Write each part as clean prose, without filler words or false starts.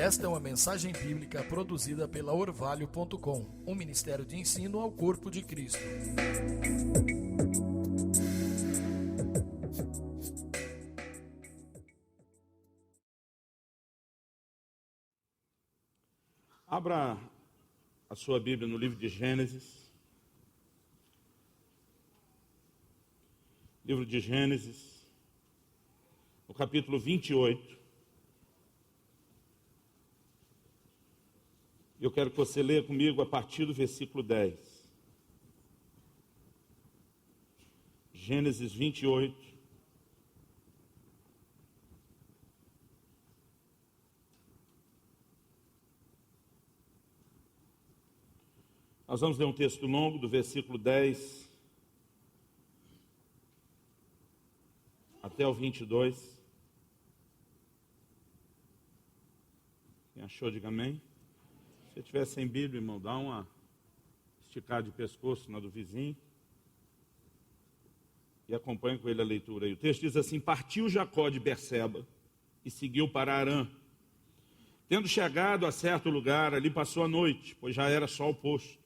Esta é uma mensagem bíblica produzida pela Orvalho.com, um ministério de ensino ao corpo de Cristo. Abra a sua Bíblia no livro de Gênesis. Livro de Gênesis, no capítulo 28. Eu quero que você leia comigo a partir do versículo 10. Gênesis 28. Nós vamos ler um texto longo, do versículo 10 até o 22. Quem achou, diga amém. Se tiver sem Bíblia, irmão, dá uma esticada de pescoço na do vizinho e acompanhe com ele a leitura aí. O texto diz assim: partiu Jacó de Berseba e seguiu para Harã. Tendo chegado a certo lugar, ali passou a noite, pois já era sol posto.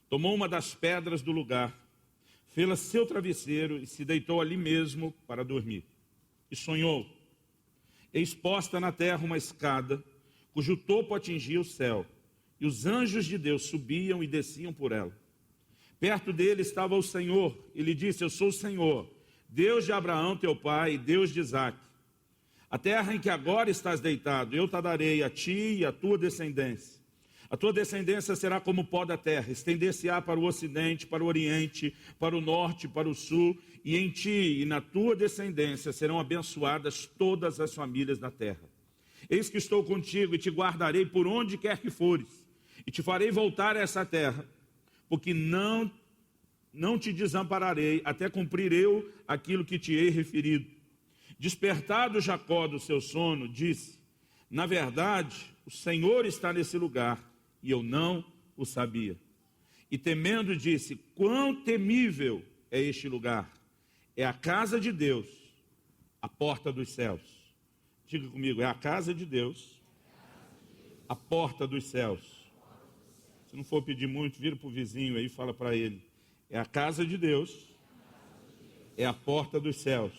Tomou uma das pedras do lugar, fê-la seu travesseiro e se deitou ali mesmo para dormir. E sonhou, eis posta na terra uma escada, cujo topo atingia o céu. E os anjos de Deus subiam e desciam por ela. Perto dele estava o Senhor, e lhe disse: eu sou o Senhor, Deus de Abraão teu pai, e Deus de Isaque. A terra em que agora estás deitado, eu te darei a ti e a tua descendência. A tua descendência será como o pó da terra, estender-se-á para o ocidente, para o oriente, para o norte, para o sul, e em ti e na tua descendência serão abençoadas todas as famílias da terra. Eis que estou contigo e te guardarei por onde quer que fores. E te farei voltar a essa terra, porque não te desampararei, até cumprir eu aquilo que te hei referido. Despertado Jacó do seu sono, disse: na verdade, o Senhor está nesse lugar, e eu não o sabia. E temendo disse: quão temível é este lugar! É a casa de Deus, a porta dos céus. Diga comigo: é a casa de Deus, a porta dos céus. Se não for pedir muito, vira para o vizinho aí e fala para ele: é a casa de Deus, é a porta dos céus.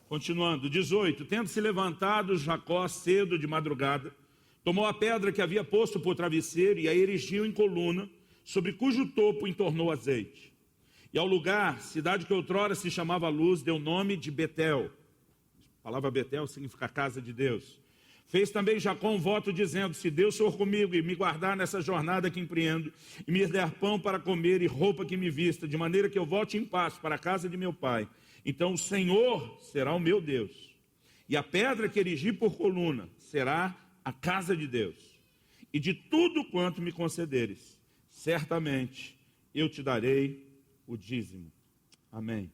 Continuando, 18. Tendo se levantado Jacó cedo de madrugada, tomou a pedra que havia posto por travesseiro e a erigiu em coluna, sobre cujo topo entornou azeite. E ao lugar, cidade que outrora se chamava Luz, deu nome de Betel. A palavra Betel significa casa de Deus. Fez também Jacó um voto dizendo: se Deus for comigo e me guardar nessa jornada que empreendo, e me der pão para comer e roupa que me vista, de maneira que eu volte em paz para a casa de meu pai, então o Senhor será o meu Deus. E a pedra que erigi por coluna será a casa de Deus. E de tudo quanto me concederes, certamente eu te darei o dízimo. Amém.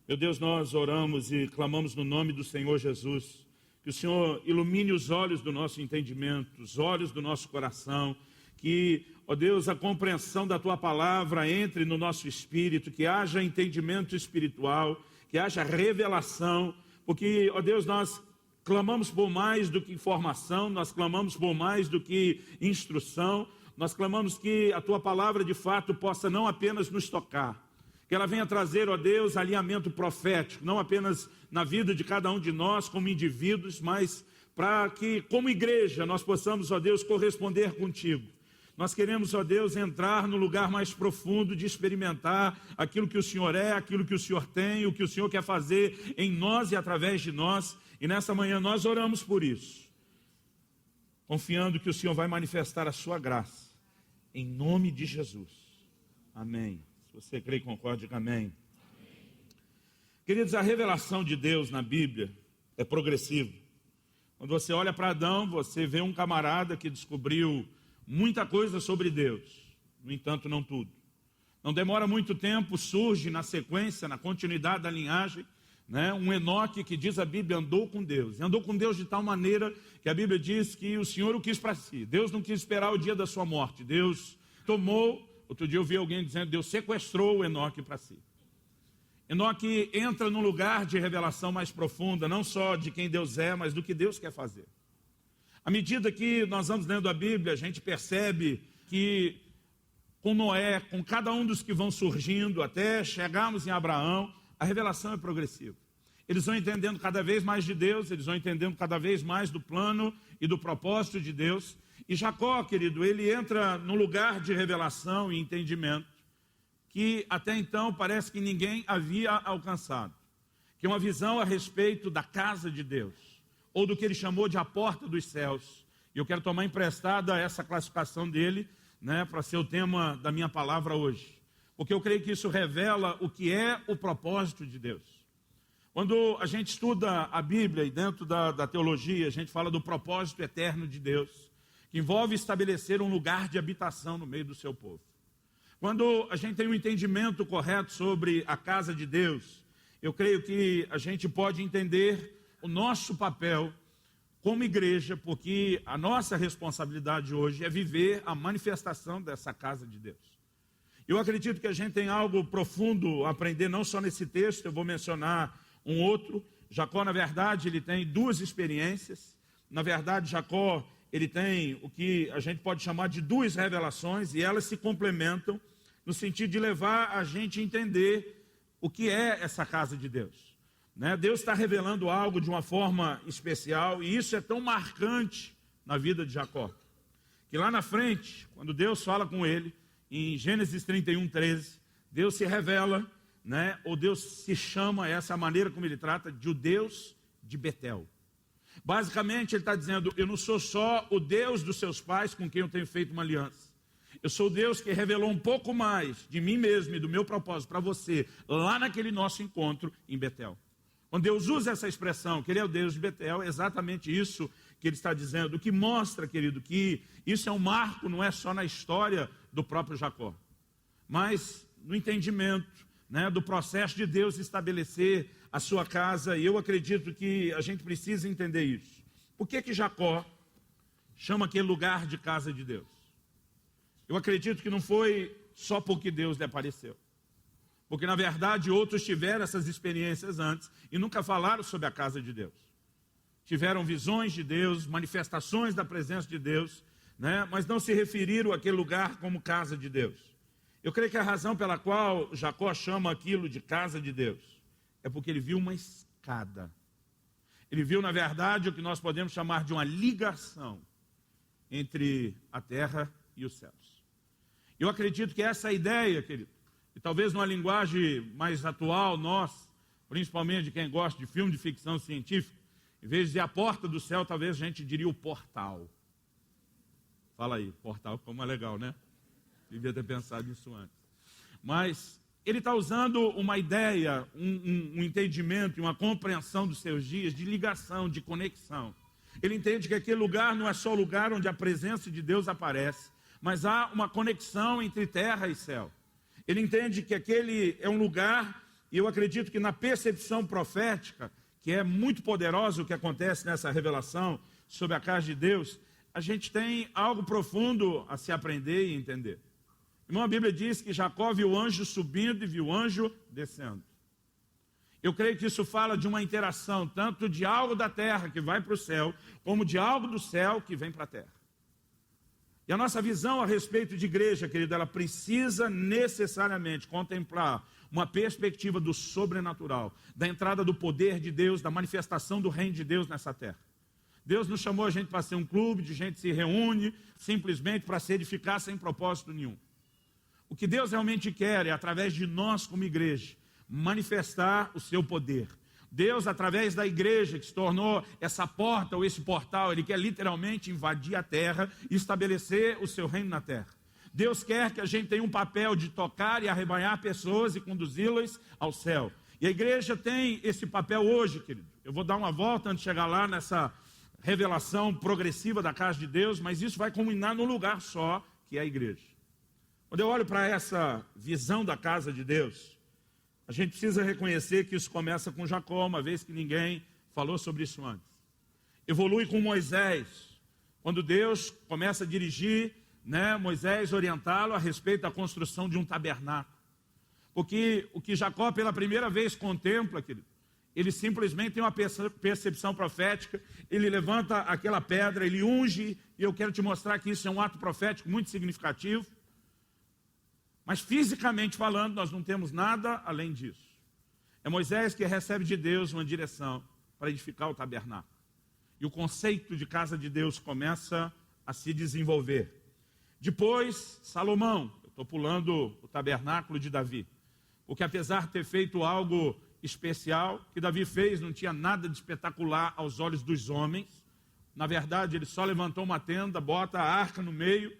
Meu Deus, nós oramos e clamamos no nome do Senhor Jesus, que o Senhor ilumine os olhos do nosso entendimento, os olhos do nosso coração, que, ó Deus, a compreensão da Tua palavra entre no nosso espírito, que haja entendimento espiritual, que haja revelação, porque, ó Deus, nós clamamos por mais do que informação, nós clamamos por mais do que instrução, nós clamamos que a Tua palavra de fato possa não apenas nos tocar, que ela venha trazer, ó Deus, alinhamento profético, não apenas na vida de cada um de nós como indivíduos, mas para que como igreja nós possamos, ó Deus, corresponder contigo. Nós queremos, ó Deus, entrar no lugar mais profundo de experimentar aquilo que o Senhor é, aquilo que o Senhor tem, o que o Senhor quer fazer em nós e através de nós. E nessa manhã nós oramos por isso, confiando que o Senhor vai manifestar a sua graça, em nome de Jesus. Amém. Se você crê e concorda, diga amém. Amém. Queridos, a revelação de Deus na Bíblia é progressiva. Quando você olha para Adão, você vê um camarada que descobriu muita coisa sobre Deus. No entanto, não tudo. Não demora muito tempo, surge na sequência, na continuidade da linhagem, um Enoque que diz a Bíblia andou com Deus. E andou com Deus de tal maneira que a Bíblia diz que o Senhor o quis para si. Deus não quis esperar o dia da sua morte. Deus tomou. Outro dia eu vi alguém dizendo que Deus sequestrou o Enoque para si. Enoque entra num lugar de revelação mais profunda, não só de quem Deus é, mas do que Deus quer fazer. À medida que nós vamos lendo a Bíblia, a gente percebe que com Noé, com cada um dos que vão surgindo, até chegarmos em Abraão, a revelação é progressiva. Eles vão entendendo cada vez mais de Deus, eles vão entendendo cada vez mais do plano e do propósito de Deus. E Jacó, querido, ele entra num lugar de revelação e entendimento que até então parece que ninguém havia alcançado. Que é uma visão a respeito da casa de Deus, ou do que ele chamou de a porta dos céus. E eu quero tomar emprestada essa classificação dele, para ser o tema da minha palavra hoje. Porque eu creio que isso revela o que é o propósito de Deus. Quando a gente estuda a Bíblia e dentro da teologia, a gente fala do propósito eterno de Deus, que envolve estabelecer um lugar de habitação no meio do seu povo. Quando a gente tem um entendimento correto sobre a casa de Deus, eu creio que a gente pode entender o nosso papel como igreja, porque a nossa responsabilidade hoje é viver a manifestação dessa casa de Deus. Eu acredito que a gente tem algo profundo a aprender, não só nesse texto, eu vou mencionar um outro. Jacó, na verdade, ele tem duas experiências. Na verdade, Jacó, ele tem o que a gente pode chamar de duas revelações, e elas se complementam no sentido de levar a gente a entender o que é essa casa de Deus. Deus está revelando algo de uma forma especial, e isso é tão marcante na vida de Jacó, que lá na frente, quando Deus fala com ele, em Gênesis 31:13, Deus se revela, ou Deus se chama, essa maneira como ele trata, de o Deus de Betel. Basicamente ele está dizendo, eu não sou só o Deus dos seus pais com quem eu tenho feito uma aliança. Eu sou o Deus que revelou um pouco mais de mim mesmo e do meu propósito para você, lá naquele nosso encontro em Betel. Quando Deus usa essa expressão, que ele é o Deus de Betel, é exatamente isso que ele está dizendo, o que mostra, querido, que isso é um marco, não é só na história do próprio Jacó, mas no entendimento, do processo de Deus estabelecer a sua casa. E eu acredito que a gente precisa entender isso. Por que Jacó chama aquele lugar de casa de Deus? Eu acredito que não foi só porque Deus lhe apareceu. Porque, na verdade, outros tiveram essas experiências antes e nunca falaram sobre a casa de Deus. Tiveram visões de Deus, manifestações da presença de Deus, mas não se referiram àquele lugar como casa de Deus. Eu creio que a razão pela qual Jacó chama aquilo de casa de Deus é porque ele viu uma escada. Ele viu, na verdade, o que nós podemos chamar de uma ligação entre a terra e os céus. Eu acredito que essa ideia, querido, e talvez numa linguagem mais atual, nós, principalmente de quem gosta de filme de ficção científica, em vez de dizer a porta do céu, talvez a gente diria o portal. Fala aí, portal, como é legal, né? Devia ter pensado nisso antes. Mas ele está usando uma ideia, um entendimento e uma compreensão dos seus dias de ligação, de conexão. Ele entende que aquele lugar não é só o lugar onde a presença de Deus aparece, mas há uma conexão entre terra e céu. Ele entende que aquele é um lugar, e eu acredito que na percepção profética, que é muito poderosa o que acontece nessa revelação sobre a casa de Deus, a gente tem algo profundo a se aprender e entender. Irmão, a Bíblia diz que Jacó viu o anjo subindo e viu o anjo descendo. Eu creio que isso fala de uma interação, tanto de algo da terra que vai para o céu, como de algo do céu que vem para a terra. E a nossa visão a respeito de igreja, querido, ela precisa necessariamente contemplar uma perspectiva do sobrenatural, da entrada do poder de Deus, da manifestação do reino de Deus nessa terra. Deus não chamou a gente para ser um clube de gente que se reúne simplesmente para se edificar sem propósito nenhum. O que Deus realmente quer é, através de nós como igreja, manifestar o seu poder. Deus, através da igreja, que se tornou essa porta ou esse portal, Ele quer literalmente invadir a terra e estabelecer o seu reino na terra. Deus quer que a gente tenha um papel de tocar e arrebanhar pessoas e conduzi-las ao céu. E a igreja tem esse papel hoje, querido. Eu vou dar uma volta antes de chegar lá nessa revelação progressiva da casa de Deus, mas isso vai culminar num lugar só, que é a igreja. Quando eu olho para essa visão da casa de Deus, a gente precisa reconhecer que isso começa com Jacó, uma vez que ninguém falou sobre isso antes. Evolui com Moisés, quando Deus começa a dirigir, Moisés, orientá-lo a respeito da construção de um tabernáculo. Porque o que Jacó pela primeira vez contempla, querido, Ele simplesmente tem uma percepção profética, ele levanta aquela pedra, ele unge, e eu quero te mostrar que isso é um ato profético muito significativo. Mas fisicamente falando, nós não temos nada além disso. É Moisés que recebe de Deus uma direção para edificar o tabernáculo. E o conceito de casa de Deus começa a se desenvolver. Depois, Salomão, eu estou pulando o tabernáculo de Davi, porque apesar de ter feito algo especial, que Davi fez, não tinha nada de espetacular aos olhos dos homens. Na verdade, ele só levantou uma tenda, bota a arca no meio,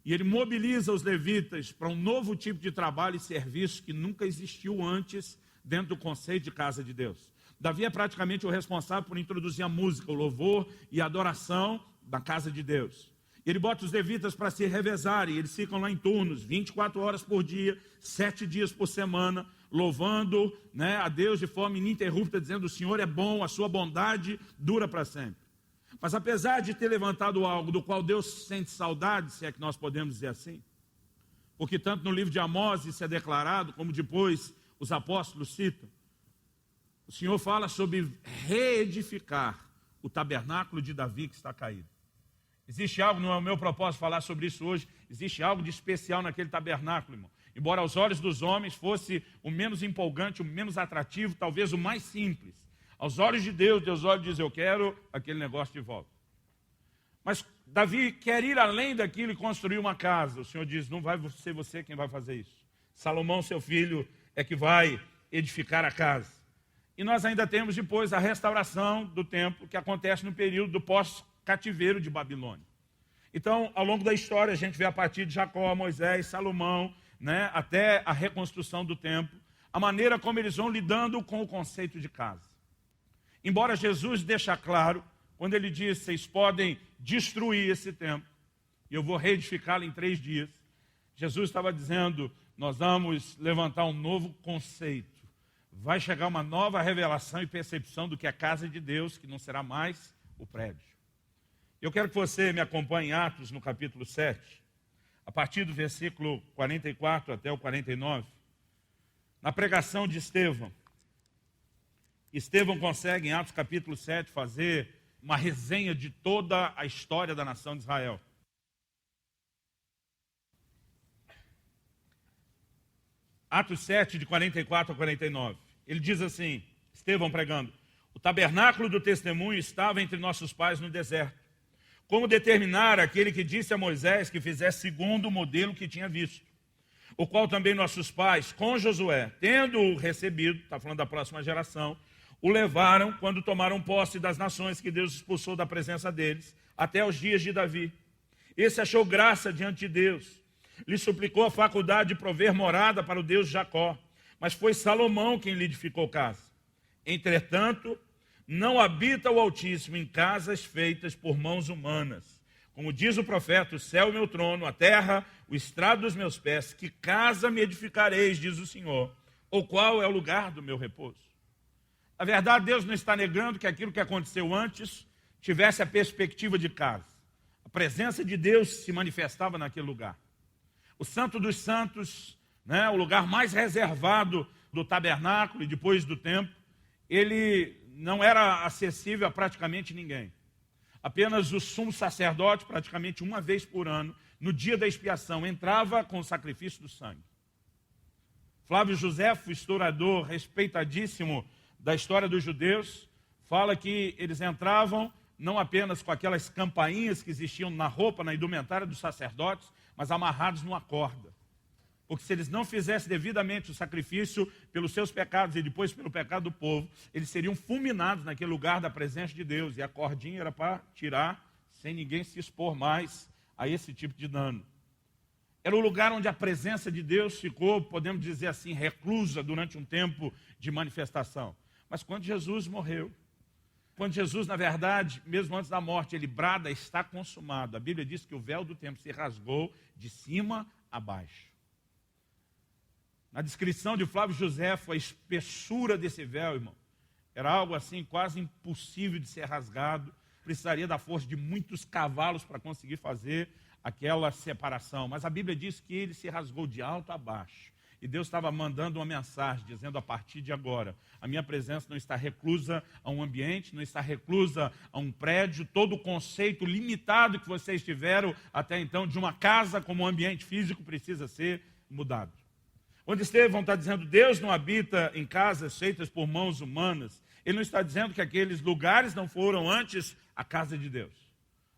e ele mobiliza os levitas para um novo tipo de trabalho e serviço que nunca existiu antes dentro do conceito de casa de Deus. Davi é praticamente o responsável por introduzir a música, o louvor e a adoração da casa de Deus. Ele bota os levitas para se revezarem, eles ficam lá em turnos, 24 horas por dia, 7 dias por semana, louvando, a Deus de forma ininterrupta, dizendo: o Senhor é bom, a sua bondade dura para sempre. Mas apesar de ter levantado algo do qual Deus sente saudade, se é que nós podemos dizer assim, porque tanto no livro de Amós isso é declarado, como depois os apóstolos citam, o Senhor fala sobre reedificar o tabernáculo de Davi que está caído. Existe algo, não é o meu propósito falar sobre isso hoje, existe algo de especial naquele tabernáculo, irmão. Embora aos olhos dos homens fosse o menos empolgante, o menos atrativo, talvez o mais simples. Aos olhos de Deus, Deus olha e diz: eu quero aquele negócio de volta. Mas Davi quer ir além daquilo e construir uma casa. O Senhor diz: não vai ser você quem vai fazer isso. Salomão, seu filho, é que vai edificar a casa. E nós ainda temos depois a restauração do templo, que acontece no período do pós-cativeiro de Babilônia. Então, ao longo da história, a gente vê a partir de Jacó, Moisés, Salomão, até a reconstrução do templo, a maneira como eles vão lidando com o conceito de casa. Embora Jesus deixe claro, quando ele diz: vocês podem destruir esse templo, e eu vou reedificá-lo em 3 dias, Jesus estava dizendo: nós vamos levantar um novo conceito. Vai chegar uma nova revelação e percepção do que é a casa de Deus, que não será mais o prédio. Eu quero que você me acompanhe em Atos, no capítulo 7, a partir do versículo 44 até o 49, na pregação de Estevão. Estevão consegue, em Atos capítulo 7, fazer uma resenha de toda a história da nação de Israel. Atos 7, de 44 a 49. Ele diz assim, Estevão pregando: o tabernáculo do testemunho estava entre nossos pais no deserto, como determinara aquele que disse a Moisés que fizesse segundo o modelo que tinha visto, o qual também nossos pais, com Josué, tendo-o recebido, está falando da próxima geração, o levaram quando tomaram posse das nações que Deus expulsou da presença deles, até os dias de Davi. Esse achou graça diante de Deus, lhe suplicou a faculdade de prover morada para o Deus de Jacó, mas foi Salomão quem lhe edificou casa. Entretanto, não habita o Altíssimo em casas feitas por mãos humanas. Como diz o profeta: o céu é meu trono, a terra o estrado dos meus pés. Que casa me edificareis, diz o Senhor, ou qual é o lugar do meu repouso? Na verdade, Deus não está negando que aquilo que aconteceu antes tivesse a perspectiva de casa. A presença de Deus se manifestava naquele lugar. O Santo dos Santos, o lugar mais reservado do tabernáculo e depois do templo, ele não era acessível a praticamente ninguém. Apenas o sumo sacerdote, praticamente uma vez por ano, no dia da expiação, entrava com o sacrifício do sangue. Flávio Josefo, historiador respeitadíssimo da história dos judeus, fala que eles entravam não apenas com aquelas campainhas que existiam na roupa, na indumentária dos sacerdotes, mas amarrados numa corda. Porque se eles não fizessem devidamente o sacrifício pelos seus pecados e depois pelo pecado do povo, eles seriam fulminados naquele lugar da presença de Deus. E a cordinha era para tirar, sem ninguém se expor mais a esse tipo de dano. Era o lugar onde a presença de Deus ficou, podemos dizer assim, reclusa durante um tempo de manifestação. Mas quando Jesus morreu, quando Jesus, na verdade, mesmo antes da morte, ele brada: está consumado. A Bíblia diz que o véu do templo se rasgou de cima a baixo. Na descrição de Flávio Josefo, a espessura desse véu, irmão, era algo assim quase impossível de ser rasgado. Precisaria da força de muitos cavalos para conseguir fazer aquela separação. Mas a Bíblia diz que ele se rasgou de alto a baixo. E Deus estava mandando uma mensagem, dizendo: a partir de agora, a minha presença não está reclusa a um ambiente, não está reclusa a um prédio. Todo o conceito limitado que vocês tiveram até então de uma casa como um ambiente físico precisa ser mudado. Onde Estevão está dizendo: Deus não habita em casas feitas por mãos humanas. Ele não está dizendo que aqueles lugares não foram antes a casa de Deus.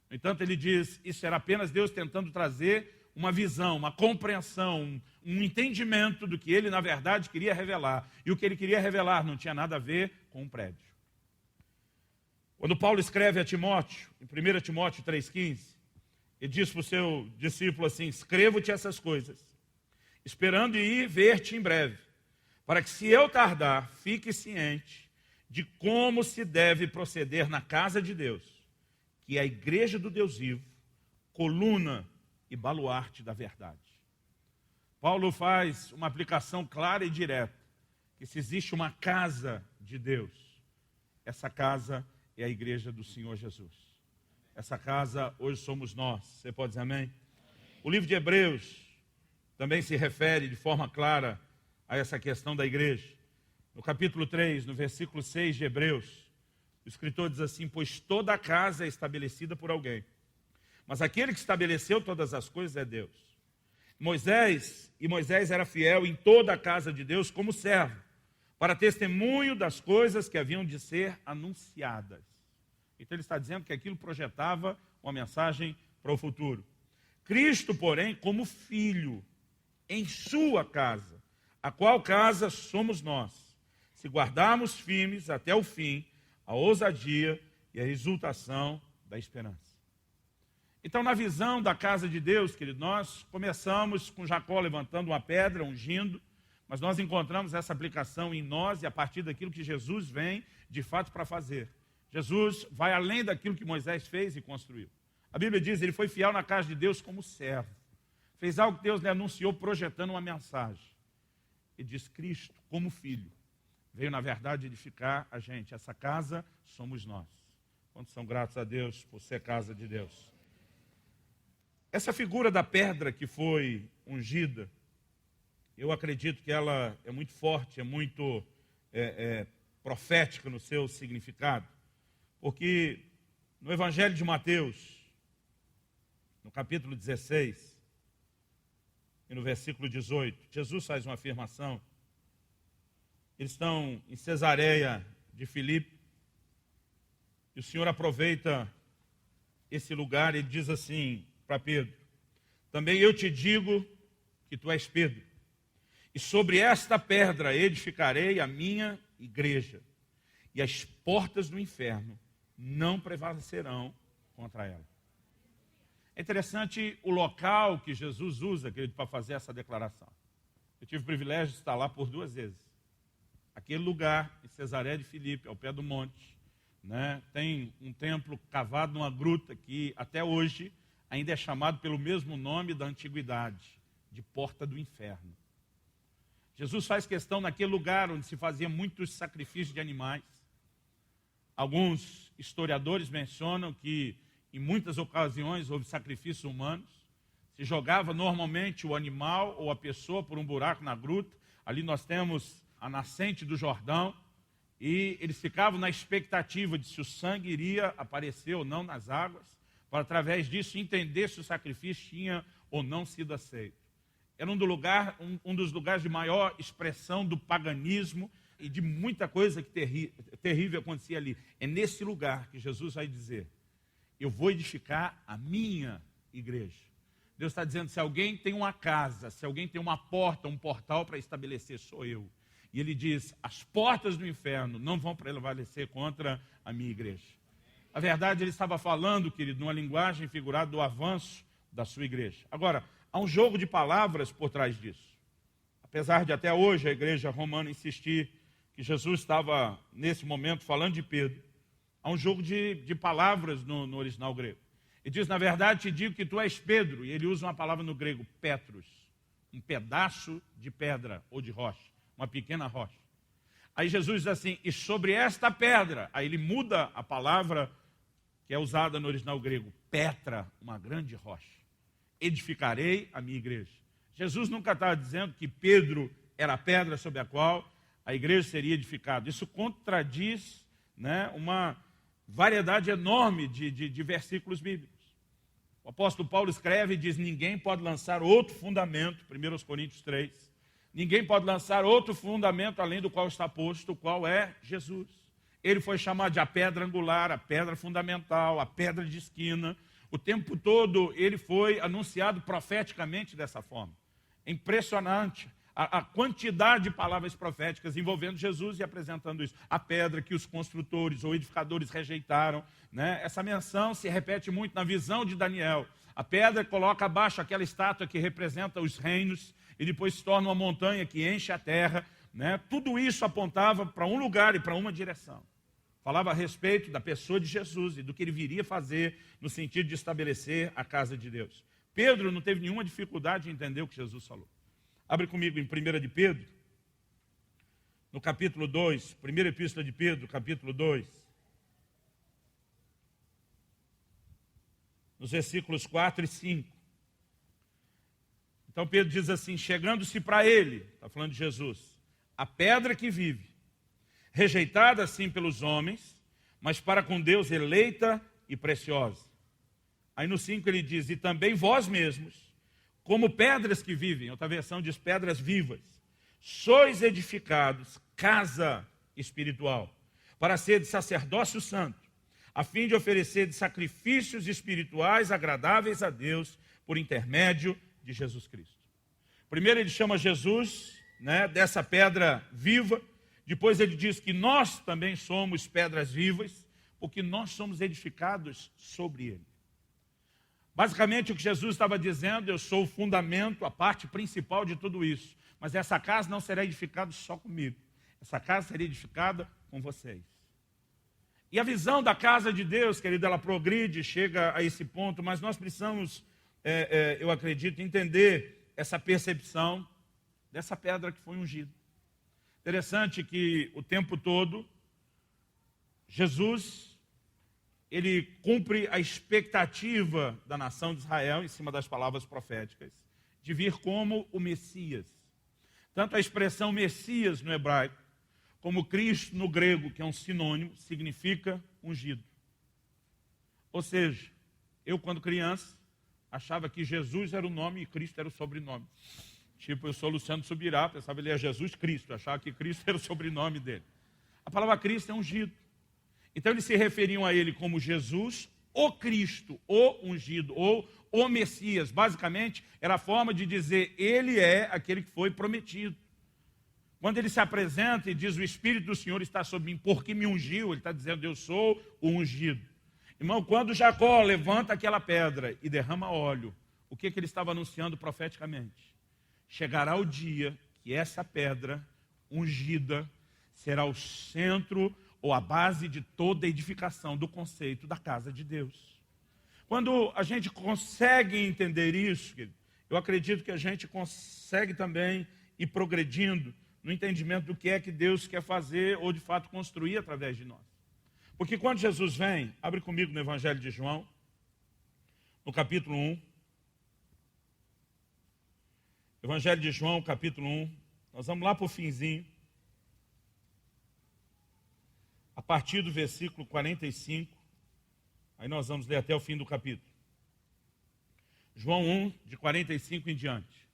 No entanto, ele diz: isso era apenas Deus tentando trazer uma visão, uma compreensão, um entendimento do que ele, na verdade, queria revelar. E o que ele queria revelar não tinha nada a ver com um prédio. Quando Paulo escreve a Timóteo, em 1 Timóteo 3,15, ele diz para o seu discípulo assim: escrevo-te essas coisas, esperando ir ver-te em breve, para que, se eu tardar, fique ciente de como se deve proceder na casa de Deus, que é a igreja do Deus vivo, coluna e baluarte da verdade. Paulo faz uma aplicação clara e direta, que se existe uma casa de Deus, essa casa é a igreja do Senhor Jesus. Essa casa hoje somos nós. Você pode dizer amém? O livro de Hebreus também se refere de forma clara a essa questão da igreja. No capítulo 3, no versículo 6 de Hebreus, o escritor diz assim: pois toda a casa é estabelecida por alguém, mas aquele que estabeleceu todas as coisas é Deus. Moisés era fiel em toda a casa de Deus como servo, para testemunho das coisas que haviam de ser anunciadas. Então ele está dizendo que aquilo projetava uma mensagem para o futuro. Cristo, porém, como filho, em sua casa, a qual casa somos nós, se guardarmos firmes até o fim a ousadia e a exultação da esperança. Então, na visão da casa de Deus, querido, nós começamos com Jacó levantando uma pedra, ungindo, mas nós encontramos essa aplicação em nós e a partir daquilo que Jesus vem, de fato, para fazer. Jesus vai além daquilo que Moisés fez e construiu. A Bíblia diz: ele foi fiel na casa de Deus como servo. Fez algo que Deus lhe anunciou, projetando uma mensagem. E diz: Cristo, como filho, veio, na verdade, edificar a gente. Essa casa somos nós. Quantos são gratos a Deus por ser casa de Deus? Essa figura da pedra que foi ungida, eu acredito que ela é muito forte, é muito profética no seu significado, porque no Evangelho de Mateus, no capítulo 16, e no versículo 18, Jesus faz uma afirmação. Eles estão em Cesareia de Filipe, e o Senhor aproveita esse lugar e diz assim para Pedro: também eu te digo que tu és Pedro, e sobre esta pedra edificarei a minha igreja, e as portas do inferno não prevalecerão contra ela. É interessante o local que Jesus usa, querido, para fazer essa declaração. Eu tive o privilégio de estar lá por 2 vezes. Aquele lugar, em Cesareia de Filipe, ao pé do monte, né, tem um templo cavado numa gruta que até hoje ainda é chamado pelo mesmo nome da antiguidade, de Porta do Inferno. Jesus faz questão naquele lugar onde se fazia muitos sacrifícios de animais. Alguns historiadores mencionam que em muitas ocasiões houve sacrifícios humanos. Se jogava normalmente o animal ou a pessoa por um buraco na gruta. Ali nós temos a nascente do Jordão. E eles ficavam na expectativa de se o sangue iria aparecer ou não nas águas, para através disso entender se o sacrifício tinha ou não sido aceito. Era um dos lugares de maior expressão do paganismo e de muita coisa que terrível acontecia ali. É nesse lugar que Jesus vai dizer: eu vou edificar a minha igreja. Deus está dizendo: se alguém tem uma casa, se alguém tem uma porta, um portal para estabelecer, sou eu. E ele diz: as portas do inferno não vão prevalecer contra a minha igreja. Na verdade, ele estava falando, querido, numa linguagem figurada do avanço da sua igreja. Agora, há um jogo de palavras por trás disso. Apesar de até hoje a igreja romana insistir que Jesus estava, nesse momento, falando de Pedro, há um jogo de palavras no original grego. Ele diz: na verdade, te digo que tu és Pedro. E ele usa uma palavra no grego, Petros, um pedaço de pedra ou de rocha, uma pequena rocha. Aí Jesus diz assim: e sobre esta pedra, aí ele muda a palavra que é usada no original grego, Petra, uma grande rocha. Edificarei a minha igreja. Jesus nunca estava dizendo que Pedro era a pedra sobre a qual a igreja seria edificada. Isso contradiz, né, uma variedade enorme de versículos bíblicos. O apóstolo Paulo escreve e diz: ninguém pode lançar outro fundamento, 1 Coríntios 3, ninguém pode lançar outro fundamento além do qual está posto, o qual é Jesus. Ele foi chamado de a pedra angular, a pedra fundamental, a pedra de esquina. O tempo todo ele foi anunciado profeticamente dessa forma. É impressionante a quantidade de palavras proféticas envolvendo Jesus e apresentando isso. A pedra que os construtores ou edificadores rejeitaram, né? Essa menção se repete muito na visão de Daniel. A pedra coloca abaixo aquela estátua que representa os reinos e depois se torna uma montanha que enche a terra, né? Tudo isso apontava para um lugar e para uma direção. Falava a respeito da pessoa de Jesus e do que ele viria fazer no sentido de estabelecer a casa de Deus. Pedro não teve nenhuma dificuldade em entender o que Jesus falou. Abre comigo em 1 de Pedro, no capítulo 2, primeira epístola de Pedro, capítulo 2, nos versículos 4 e 5. Então Pedro diz assim: chegando-se para ele, está falando de Jesus, a pedra que vive, rejeitada assim pelos homens, mas para com Deus eleita e preciosa. Aí no 5 ele diz: e também vós mesmos, como pedras que vivem, outra versão diz pedras vivas, sois edificados, casa espiritual, para ser de sacerdócio santo, a fim de oferecer de sacrifícios espirituais agradáveis a Deus, por intermédio de Jesus Cristo. Primeiro ele chama Jesus, né, dessa pedra viva. Depois ele diz que nós também somos pedras vivas, porque nós somos edificados sobre ele. Basicamente o que Jesus estava dizendo: eu sou o fundamento, a parte principal de tudo isso. Mas essa casa não será edificada só comigo. Essa casa será edificada com vocês. E a visão da casa de Deus, querido, ela progride, chega a esse ponto, mas nós precisamos, eu acredito, entender essa percepção dessa pedra que foi ungida. Interessante que o tempo todo, Jesus, ele cumpre a expectativa da nação de Israel, em cima das palavras proféticas, de vir como o Messias. Tanto a expressão Messias no hebraico, como Cristo no grego, que é um sinônimo, significa ungido. Ou seja, eu quando criança, achava que Jesus era o nome e Cristo era o sobrenome. Tipo, eu sou Luciano Subirá, pensava que ele é Jesus Cristo, achava que Cristo era o sobrenome dele. A palavra Cristo é ungido. Então eles se referiam a ele como Jesus, o Cristo, o ungido, ou o Messias. Basicamente, era a forma de dizer: ele é aquele que foi prometido. Quando ele se apresenta e diz: o Espírito do Senhor está sobre mim, porque me ungiu, ele está dizendo: eu sou o ungido. Irmão, quando Jacó levanta aquela pedra e derrama óleo, o que ele estava anunciando profeticamente? Chegará o dia que essa pedra ungida será o centro ou a base de toda a edificação do conceito da casa de Deus. Quando a gente consegue entender isso, eu acredito que a gente consegue também ir progredindo no entendimento do que é que Deus quer fazer ou de fato construir através de nós. Porque quando Jesus vem, abre comigo no Evangelho de João, no capítulo 1. Evangelho de João, capítulo 1. Nós vamos lá para o finzinho. A partir do versículo 45, aí nós vamos ler até o fim do capítulo. João 1, de 45 em diante.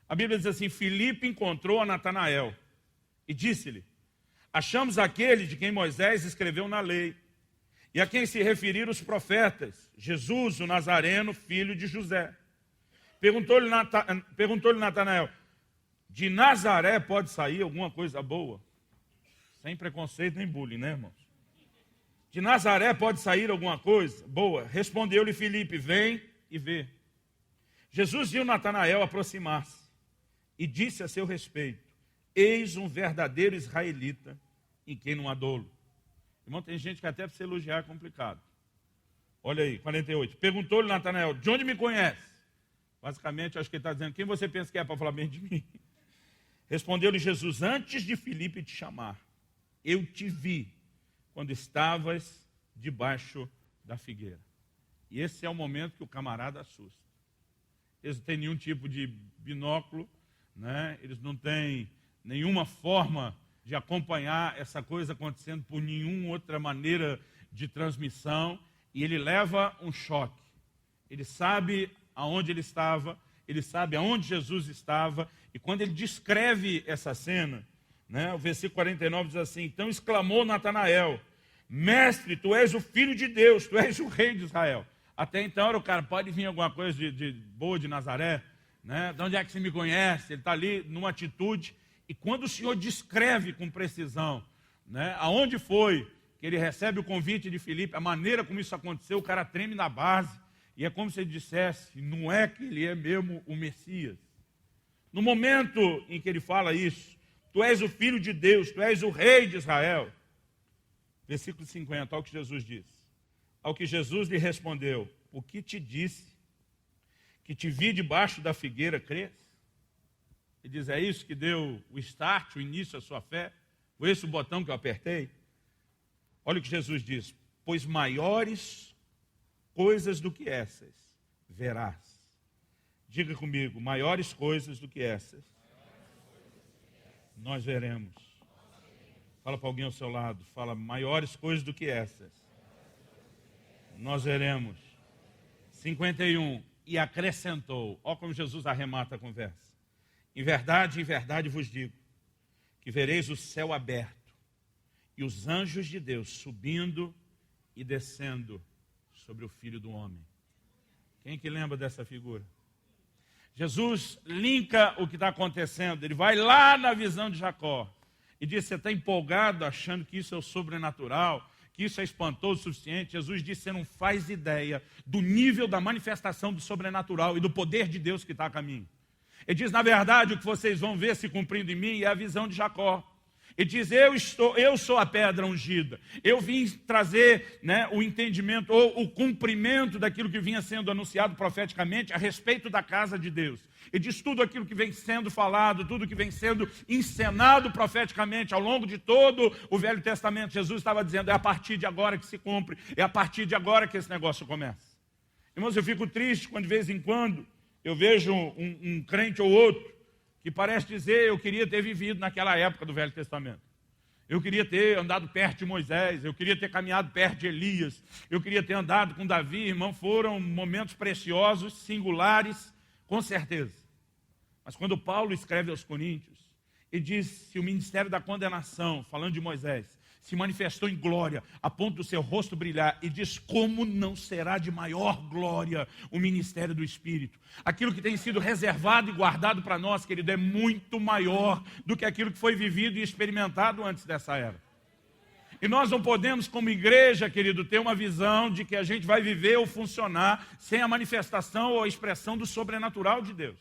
A Bíblia diz assim: Filipe encontrou a Natanael e disse-lhe: achamos aquele de quem Moisés escreveu na lei, e a quem se referiram os profetas, Jesus, o Nazareno, filho de José. Perguntou-lhe Natanael: de Nazaré pode sair alguma coisa boa? Sem preconceito nem bullying, né, irmãos? De Nazaré pode sair alguma coisa boa? Respondeu-lhe Filipe: vem e vê. Jesus viu Natanael aproximar-se e disse a seu respeito: eis um verdadeiro israelita em quem não há dolo. Irmão, tem gente que até para se elogiar é complicado. Olha aí, 48. Perguntou-lhe Natanael: de onde me conhece? Basicamente, acho que ele está dizendo: quem você pensa que é para falar bem de mim? Respondeu-lhe Jesus: antes de Filipe te chamar, eu te vi quando estavas debaixo da figueira. E esse é o momento que o camarada assusta. eles não têm nenhum tipo de binóculo, né? Eles não têm nenhuma forma de acompanhar essa coisa acontecendo por nenhuma outra maneira de transmissão, e ele leva um choque. Ele sabe aonde ele estava, ele sabe aonde Jesus estava, e quando ele descreve essa cena, né, o versículo 49 diz assim: então exclamou Natanael, mestre, tu és o Filho de Deus, tu és o Rei de Israel. Até então era o cara, pode vir alguma coisa de boa de Nazaré, né? De onde é que você me conhece? Ele está ali numa atitude, e quando o Senhor descreve com precisão, né, aonde foi que ele recebe o convite de Filipe, a maneira como isso aconteceu, o cara treme na base, e é como se ele dissesse, não é que ele é mesmo o Messias. No momento em que ele fala isso, tu és o Filho de Deus, tu és o Rei de Israel. Versículo 50, olha o que Jesus diz. Ao que Jesus lhe respondeu, o que te disse? Que te vi debaixo da figueira, crês? Ele diz, é isso que deu o start, o início à sua fé? Foi esse o botão que eu apertei? Olha o que Jesus diz, pois maiores coisas do que essas verás. Diga comigo, maiores coisas do que essas nós veremos. Fala para alguém ao seu lado, fala, maiores coisas do que essas nós veremos. 51, e acrescentou, olha como Jesus arremata a conversa. Em verdade vos digo, que vereis o céu aberto, e os anjos de Deus subindo e descendo sobre o Filho do Homem. Quem que lembra dessa figura? Jesus linka o que está acontecendo, ele vai lá na visão de Jacó, e diz, você está empolgado achando que isso é o sobrenatural, que isso é espantoso o suficiente. Jesus disse, você não faz ideia do nível da manifestação do sobrenatural e do poder de Deus que está a caminho. Ele diz, na verdade, o que vocês vão ver se cumprindo em mim é a visão de Jacó. Ele diz, eu sou a pedra ungida. Eu vim trazer, né, o entendimento ou o cumprimento daquilo que vinha sendo anunciado profeticamente a respeito da casa de Deus. Ele diz tudo aquilo que vem sendo falado, tudo que vem sendo encenado profeticamente ao longo de todo o Velho Testamento. Jesus estava dizendo, é a partir de agora que se cumpre, é a partir de agora que esse negócio começa. Irmãos, eu fico triste quando de vez em quando eu vejo um crente ou outro que parece dizer, eu queria ter vivido naquela época do Velho Testamento. Eu queria ter andado perto de Moisés, eu queria ter caminhado perto de Elias, eu queria ter andado com Davi. Irmão, foram momentos preciosos, singulares, com certeza. Mas quando Paulo escreve aos Coríntios, ele diz, se o ministério da condenação, falando de Moisés, se manifestou em glória, a ponto do seu rosto brilhar, e diz, como não será de maior glória o ministério do Espírito? Aquilo que tem sido reservado e guardado para nós, querido, é muito maior do que aquilo que foi vivido e experimentado antes dessa era. E nós não podemos, como igreja, querido, ter uma visão de que a gente vai viver ou funcionar sem a manifestação ou a expressão do sobrenatural de Deus.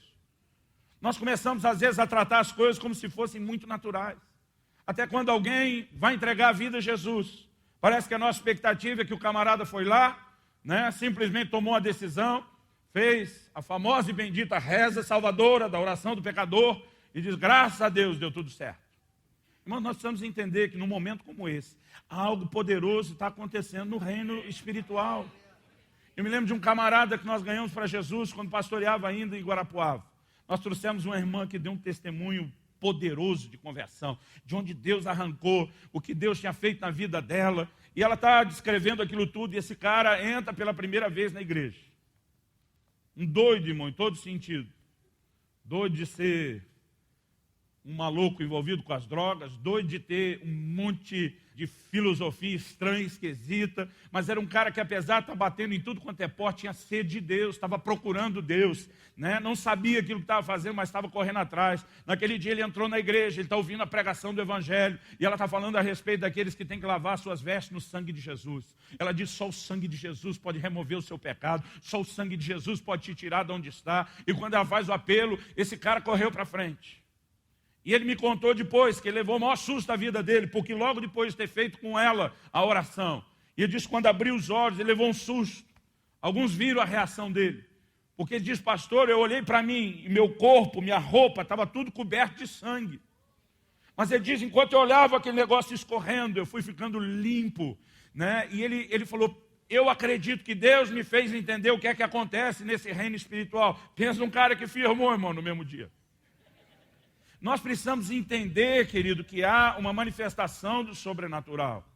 Nós começamos, às vezes, a tratar as coisas como se fossem muito naturais. Até quando alguém vai entregar a vida a Jesus, parece que a nossa expectativa é que o camarada foi lá, né, simplesmente tomou a decisão, fez a famosa e bendita reza salvadora da oração do pecador e diz, graças a Deus, deu tudo certo. Irmãos, nós precisamos entender que num momento como esse, algo poderoso está acontecendo no reino espiritual. Eu me lembro de um camarada que nós ganhamos para Jesus quando pastoreava ainda em Guarapuava. Nós trouxemos uma irmã que deu um testemunho poderoso de conversão, de onde Deus arrancou, o que Deus tinha feito na vida dela, e ela está descrevendo aquilo tudo, e esse cara entra pela primeira vez na igreja. Um doido, irmão, em todo sentido. Doido de ser um maluco envolvido com as drogas, doido de ter um monte de filosofia estranha, esquisita, mas era um cara que, apesar de estar batendo em tudo quanto é porta, tinha sede de Deus, estava procurando Deus, né? Não sabia aquilo que estava fazendo, mas estava correndo atrás. Naquele dia ele entrou na igreja, ele está ouvindo a pregação do Evangelho, e ela está falando a respeito daqueles que têm que lavar suas vestes no sangue de Jesus. Ela diz, só o sangue de Jesus pode remover o seu pecado, só o sangue de Jesus pode te tirar de onde está. E quando ela faz o apelo, esse cara correu para frente. E ele me contou depois que ele levou o maior susto da vida dele, porque logo depois de ter feito com ela a oração, e ele disse que quando abriu os olhos, ele levou um susto. Alguns viram a reação dele, porque ele diz, pastor, eu olhei para mim, e meu corpo, minha roupa, estava tudo coberto de sangue. Mas ele diz, enquanto eu olhava aquele negócio escorrendo, eu fui ficando limpo, né? E ele falou, eu acredito que Deus me fez entender o que é que acontece nesse reino espiritual. Pensa num cara que firmou, irmão, no mesmo dia. Nós precisamos entender, querido, que há uma manifestação do sobrenatural.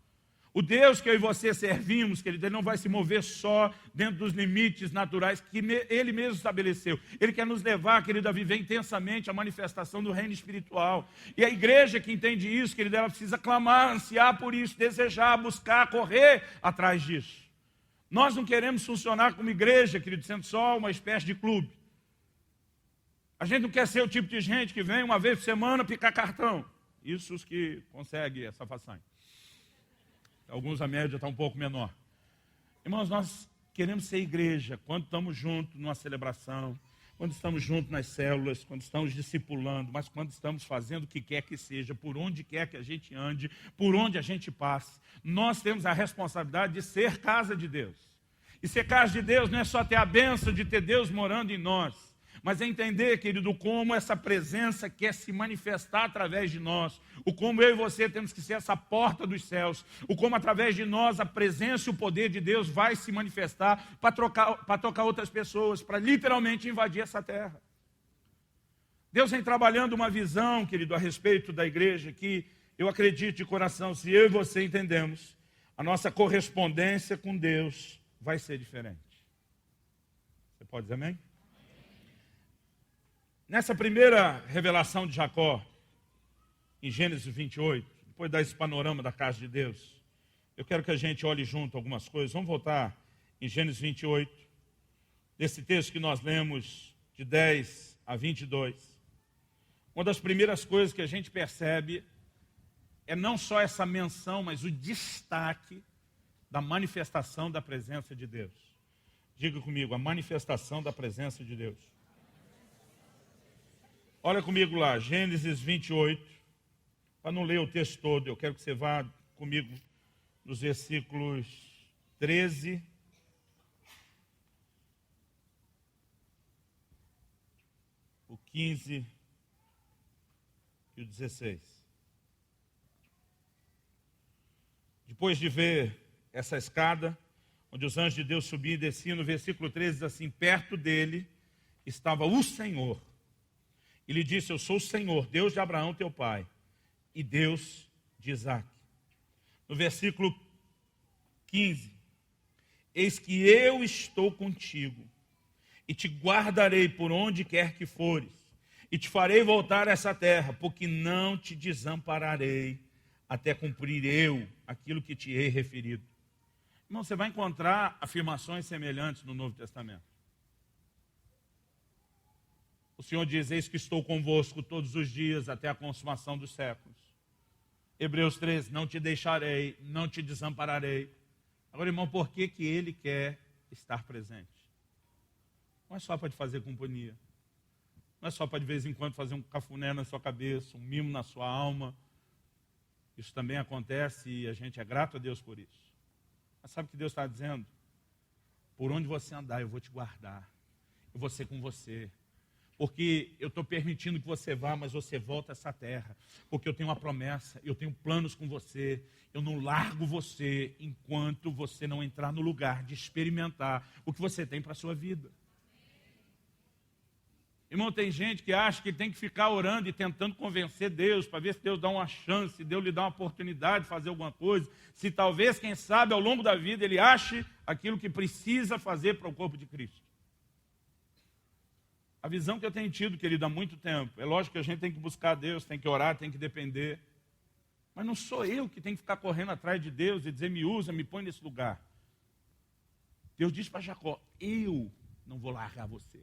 O Deus que eu e você servimos, querido, Ele não vai se mover só dentro dos limites naturais que Ele mesmo estabeleceu. Ele quer nos levar, querido, a viver intensamente a manifestação do reino espiritual. E a igreja que entende isso, querido, ela precisa clamar, ansiar por isso, desejar, buscar, correr atrás disso. Nós não queremos funcionar como igreja, querido, sendo só uma espécie de clube. A gente não quer ser o tipo de gente que vem uma vez por semana picar cartão. Isso os que conseguem essa façanha. Alguns a média está um pouco menor. Irmãos, nós queremos ser igreja quando estamos juntos numa celebração, quando estamos juntos nas células, quando estamos discipulando, mas quando estamos fazendo o que quer que seja, por onde quer que a gente ande, por onde a gente passe. Nós temos a responsabilidade de ser casa de Deus. E ser casa de Deus não é só ter a bênção de ter Deus morando em nós, mas é entender, querido, como essa presença quer se manifestar através de nós, o como eu e você temos que ser essa porta dos céus, o como através de nós a presença e o poder de Deus vai se manifestar para tocar outras pessoas, para literalmente invadir essa terra. Deus vem trabalhando uma visão, querido, a respeito da igreja, que eu acredito de coração, se eu e você entendemos, a nossa correspondência com Deus vai ser diferente. Você pode dizer amém? Nessa primeira revelação de Jacó, em Gênesis 28, depois desse panorama da casa de Deus, eu quero que a gente olhe junto algumas coisas. Vamos voltar em Gênesis 28, desse texto que nós lemos de 10 a 22. Uma das primeiras coisas que a gente percebe é não só essa menção, mas o destaque da manifestação da presença de Deus. Diga comigo, a manifestação da presença de Deus. Olha comigo lá, Gênesis 28, para não ler o texto todo, eu quero que você vá comigo nos versículos 13 o 15 e o 16. Depois de ver essa escada, onde os anjos de Deus subiam e desciam, no versículo 13 diz assim, perto dele estava o Senhor. E lhe disse, eu sou o Senhor, Deus de Abraão, teu pai, e Deus de Isaque. No versículo 15, eis que eu estou contigo, e te guardarei por onde quer que fores, e te farei voltar a essa terra, porque não te desampararei, até cumprir eu aquilo que te hei referido. Irmão, você vai encontrar afirmações semelhantes no Novo Testamento. O Senhor diz, eis que estou convosco todos os dias até a consumação dos séculos. Hebreus 13, não te deixarei, não te desampararei. Agora, irmão, por que Ele quer estar presente? Não é só para te fazer companhia. Não é só para de vez em quando fazer um cafuné na sua cabeça, um mimo na sua alma. Isso também acontece e a gente é grato a Deus por isso. Mas sabe o que Deus está dizendo? Por onde você andar, eu vou te guardar. Eu vou ser com você. Porque eu estou permitindo que você vá, mas você volta a essa terra. Porque eu tenho uma promessa, eu tenho planos com você. Eu não largo você enquanto você não entrar no lugar de experimentar o que você tem para a sua vida. Irmão, tem gente que acha que tem que ficar orando e tentando convencer Deus, para ver se Deus dá uma chance, se Deus lhe dá uma oportunidade de fazer alguma coisa. Se talvez, quem sabe, ao longo da vida, ele ache aquilo que precisa fazer para o corpo de Cristo. A visão que eu tenho tido, querido, há muito tempo, é lógico que a gente tem que buscar a Deus, tem que orar, tem que depender. Mas não sou eu que tenho que ficar correndo atrás de Deus e dizer, me usa, me põe nesse lugar. Deus disse para Jacó, eu não vou largar você.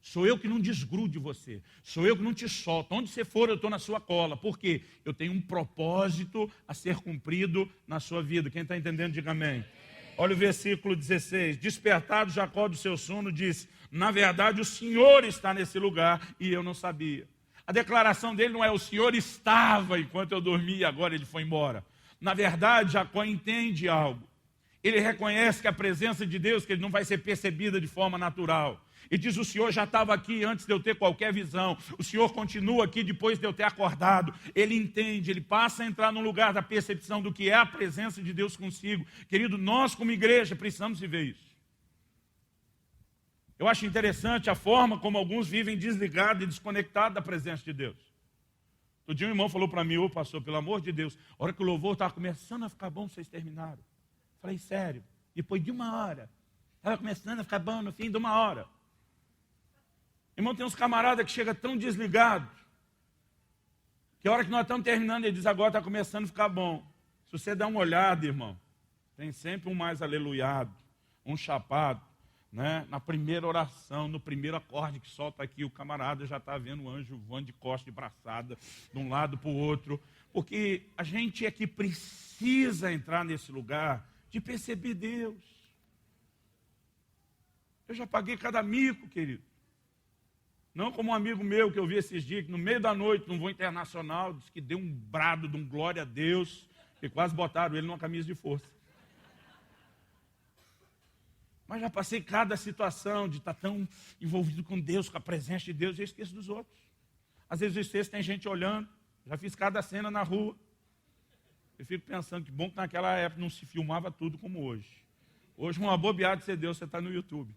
Sou eu que não desgrude você. Sou eu que não te solto. Onde você for, eu estou na sua cola. Por quê? Eu tenho um propósito a ser cumprido na sua vida. Quem está entendendo, diga amém. Olha o versículo 16. Despertado Jacó do seu sono, disse, na verdade o Senhor está nesse lugar e eu não sabia. A declaração dele não é o Senhor estava enquanto eu dormia e agora ele foi embora. Na verdade, Jacó entende algo. Ele reconhece que a presença de Deus, que ele não vai ser percebida de forma natural. E diz, o Senhor já estava aqui antes de eu ter qualquer visão. O Senhor continua aqui depois de eu ter acordado. Ele entende, ele passa a entrar no lugar da percepção do que é a presença de Deus consigo. Querido, nós como igreja precisamos viver isso. Eu acho interessante a forma como alguns vivem desligados e desconectados da presença de Deus. Outro dia um irmão falou para mim, pastor, pelo amor de Deus, a hora que o louvor estava começando a ficar bom, vocês terminaram. Falei, sério, depois de 1 hora. Estava começando a ficar bom no fim de 1 hora. Irmão, tem uns camaradas que chegam tão desligados, que a hora que nós estamos terminando, ele diz, agora está começando a ficar bom. Se você der uma olhada, irmão, tem sempre um mais aleluiado, um chapado, né? Na primeira oração, no primeiro acorde que solta aqui, o camarada já está vendo o anjo voando de costa de braçada, de um lado para o outro, porque a gente é que precisa entrar nesse lugar de perceber Deus. Eu já paguei cada mico, querido. Não como um amigo meu que eu vi esses dias, que no meio da noite, num voo internacional, disse que deu um brado de um glória a Deus, e quase botaram ele numa camisa de força. Mas já passei cada situação de estar tão envolvido com Deus, com a presença de Deus, e eu esqueço dos outros. Às vezes eu esqueço, tem gente olhando, já fiz cada cena na rua. Eu fico pensando que bom que naquela época não se filmava tudo como hoje. Hoje uma bobeada de ser Deus, você está no YouTube.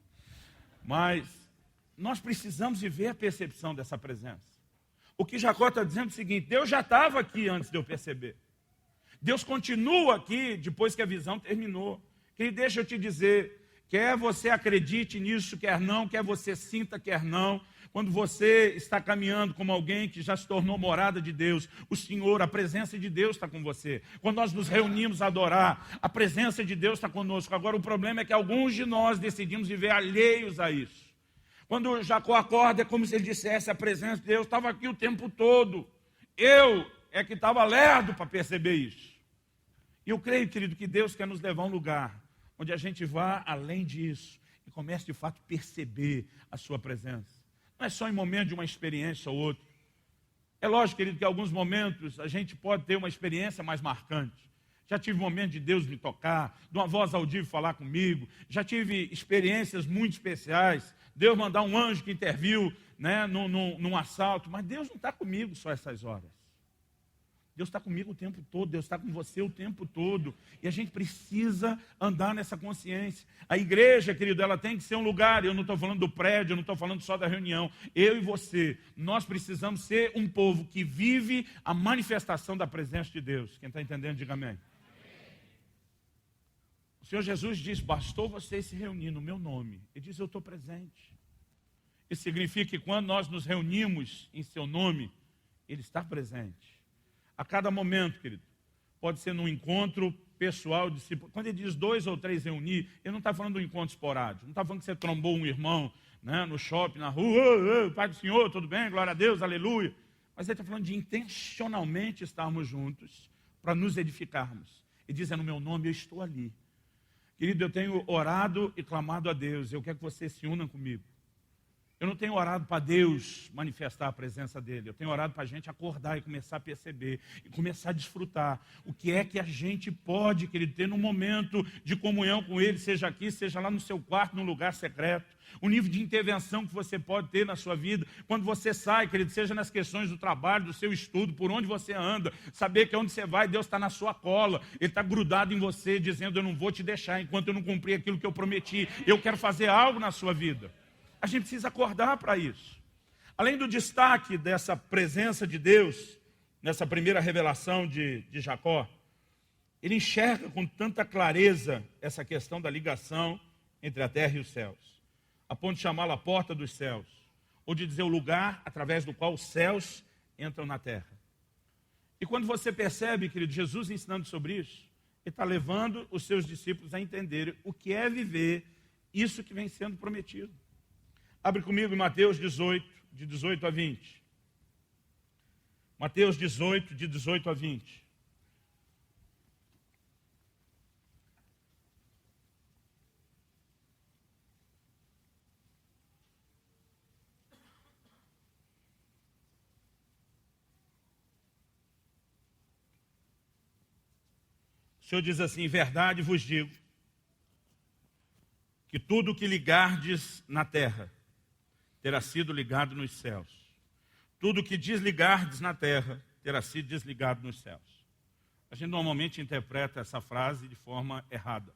Mas nós precisamos viver a percepção dessa presença. O que Jacó está dizendo é o seguinte, Deus já estava aqui antes de eu perceber. Deus continua aqui depois que a visão terminou. Querido, deixa eu te dizer, quer você acredite nisso, quer não, quer você sinta, quer não, quando você está caminhando como alguém que já se tornou morada de Deus, o Senhor, a presença de Deus está com você. Quando nós nos reunimos a adorar, a presença de Deus está conosco. Agora o problema é que alguns de nós decidimos viver alheios a isso. Quando Jacó acorda, é como se ele dissesse, a presença de Deus estava aqui o tempo todo. Eu é que estava lerdo para perceber isso. E eu creio, querido, que Deus quer nos levar a um lugar onde a gente vá além disso e comece de fato a perceber a sua presença. Não é só em momento de uma experiência ou outra. É lógico, querido, que em alguns momentos a gente pode ter uma experiência mais marcante. Já tive momento de Deus me tocar, de uma voz audível falar comigo. Já tive experiências muito especiais. Deus mandar um anjo que interviu, né, num assalto. Mas Deus não está comigo só essas horas. Deus está comigo o tempo todo, Deus está com você o tempo todo. E a gente precisa andar nessa consciência. A igreja, querido, ela tem que ser um lugar, eu não estou falando do prédio, eu não estou falando só da reunião. Eu e você, nós precisamos ser um povo que vive a manifestação da presença de Deus. Quem está entendendo, diga amém. O Senhor Jesus diz, bastou vocês se reunir no meu nome. Ele diz, eu estou presente. Isso significa que quando nós nos reunimos em seu nome, Ele está presente. A cada momento, querido, pode ser num encontro pessoal, discípulo. Quando ele diz 2 ou 3 reunir, ele não está falando de um encontro esporádico. Não está falando que você trombou um irmão, né, no shopping, na rua, Pai do Senhor, tudo bem, glória a Deus, aleluia. Mas ele está falando de intencionalmente estarmos juntos para nos edificarmos. Ele diz, é no meu nome, eu estou ali. Querido, eu tenho orado e clamado a Deus, eu quero que você se una comigo. Eu não tenho orado para Deus manifestar a presença dEle. Eu tenho orado para a gente acordar e começar a perceber, e começar a desfrutar o que é que a gente pode, querido, ter num momento de comunhão com Ele, seja aqui, seja lá no seu quarto, num lugar secreto. O nível de intervenção que você pode ter na sua vida, quando você sai, querido, seja nas questões do trabalho, do seu estudo, por onde você anda, saber que onde você vai, Deus está na sua cola, Ele está grudado em você, dizendo, eu não vou te deixar enquanto eu não cumprir aquilo que eu prometi, eu quero fazer algo na sua vida. A gente precisa acordar para isso. Além do destaque dessa presença de Deus, nessa primeira revelação de Jacó, ele enxerga com tanta clareza essa questão da ligação entre a terra e os céus, a ponto de chamá-la a porta dos céus, ou de dizer o lugar através do qual os céus entram na terra. E quando você percebe, querido, Jesus ensinando sobre isso, ele está levando os seus discípulos a entenderem o que é viver isso que vem sendo prometido. Abre comigo em Mateus 18, de 18 a 20. Mateus 18, de 18 a 20. O Senhor diz assim, verdade vos digo, que tudo que ligardes na terra terá sido ligado nos céus. Tudo que desligardes na terra terá sido desligado nos céus. A gente normalmente interpreta essa frase de forma errada.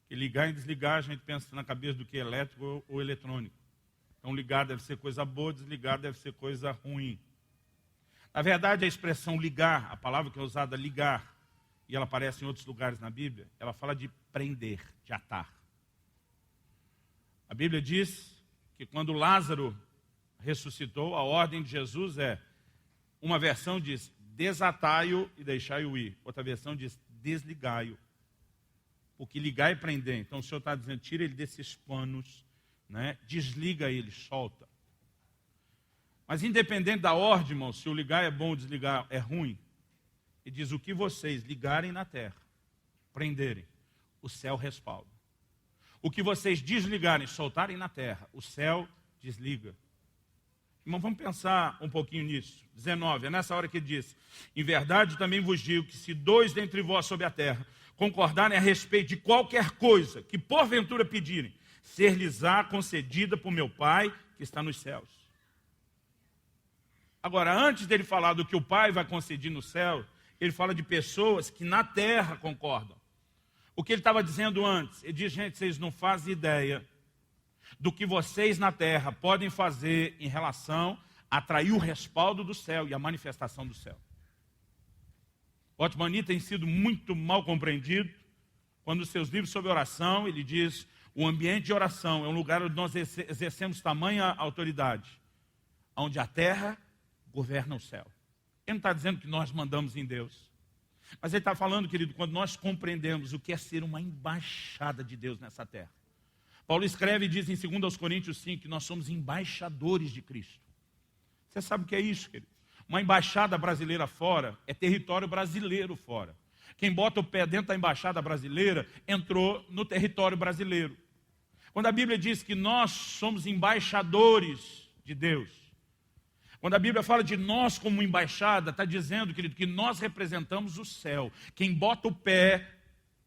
Que ligar e desligar, a gente pensa na cabeça do que é elétrico ou eletrônico. Então ligar deve ser coisa boa, desligar deve ser coisa ruim. Na verdade, a expressão ligar, a palavra que é usada ligar, e ela aparece em outros lugares na Bíblia, ela fala de prender, de atar. A Bíblia diz que quando Lázaro ressuscitou, a ordem de Jesus uma versão diz desatai-o e deixai-o ir. Outra versão diz desligai-o. Porque ligar e prender. Então o Senhor está dizendo, tira ele desses panos, né? Desliga ele, solta. Mas independente da ordem, irmão, se o ligar é bom ou desligar é ruim, ele diz, o que vocês ligarem na terra, prenderem, o céu respalda. O que vocês desligarem, soltarem na terra, o céu desliga. Irmão, vamos pensar um pouquinho nisso. 19, é nessa hora que ele diz, em verdade também vos digo que se dois dentre vós sobre a terra concordarem a respeito de qualquer coisa que porventura pedirem, ser-lhes-á concedida por meu Pai que está nos céus. Agora, antes dele falar do que o Pai vai conceder no céu, ele fala de pessoas que na terra concordam. O que ele estava dizendo antes, ele diz, gente, vocês não fazem ideia do que vocês na terra podem fazer em relação a atrair o respaldo do céu e a manifestação do céu. Otmani tem sido muito mal compreendido. Quando nos seus livros sobre oração, ele diz, o ambiente de oração é um lugar onde nós exercemos tamanha autoridade, onde a terra governa o céu. Ele não está dizendo que nós mandamos em Deus. Mas ele está falando, querido, quando nós compreendemos o que é ser uma embaixada de Deus nessa terra. Paulo escreve e diz em 2 Coríntios 5 que nós somos embaixadores de Cristo. Você sabe o que é isso, querido? Uma embaixada brasileira fora é território brasileiro fora. Quem bota o pé dentro da embaixada brasileira entrou no território brasileiro. Quando a Bíblia diz que nós somos embaixadores de Deus, quando a Bíblia fala de nós como embaixada, está dizendo, querido, que nós representamos o céu. Quem bota o pé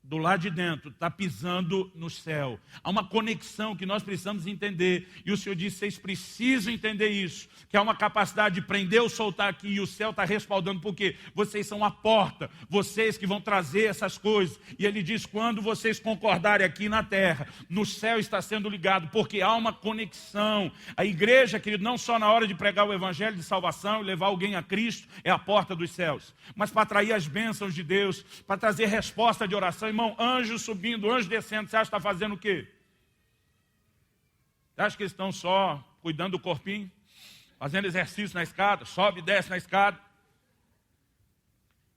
do lado de dentro está pisando no céu. Há uma conexão que nós precisamos entender. E o Senhor disse, vocês precisam entender isso. Que há uma capacidade de prender ou soltar aqui. E o céu está respaldando. Por quê? Vocês são a porta. Vocês que vão trazer essas coisas. E ele diz, quando vocês concordarem aqui na terra, no céu está sendo ligado. Porque há uma conexão. A igreja, querido, não só na hora de pregar o evangelho de salvação e levar alguém a Cristo, é a porta dos céus. Mas para atrair as bênçãos de Deus, para trazer resposta de oração. Irmão, anjo subindo, anjo descendo, você acha que está fazendo o quê? Você acha que eles estão só cuidando do corpinho? Fazendo exercício na escada? Sobe e desce na escada?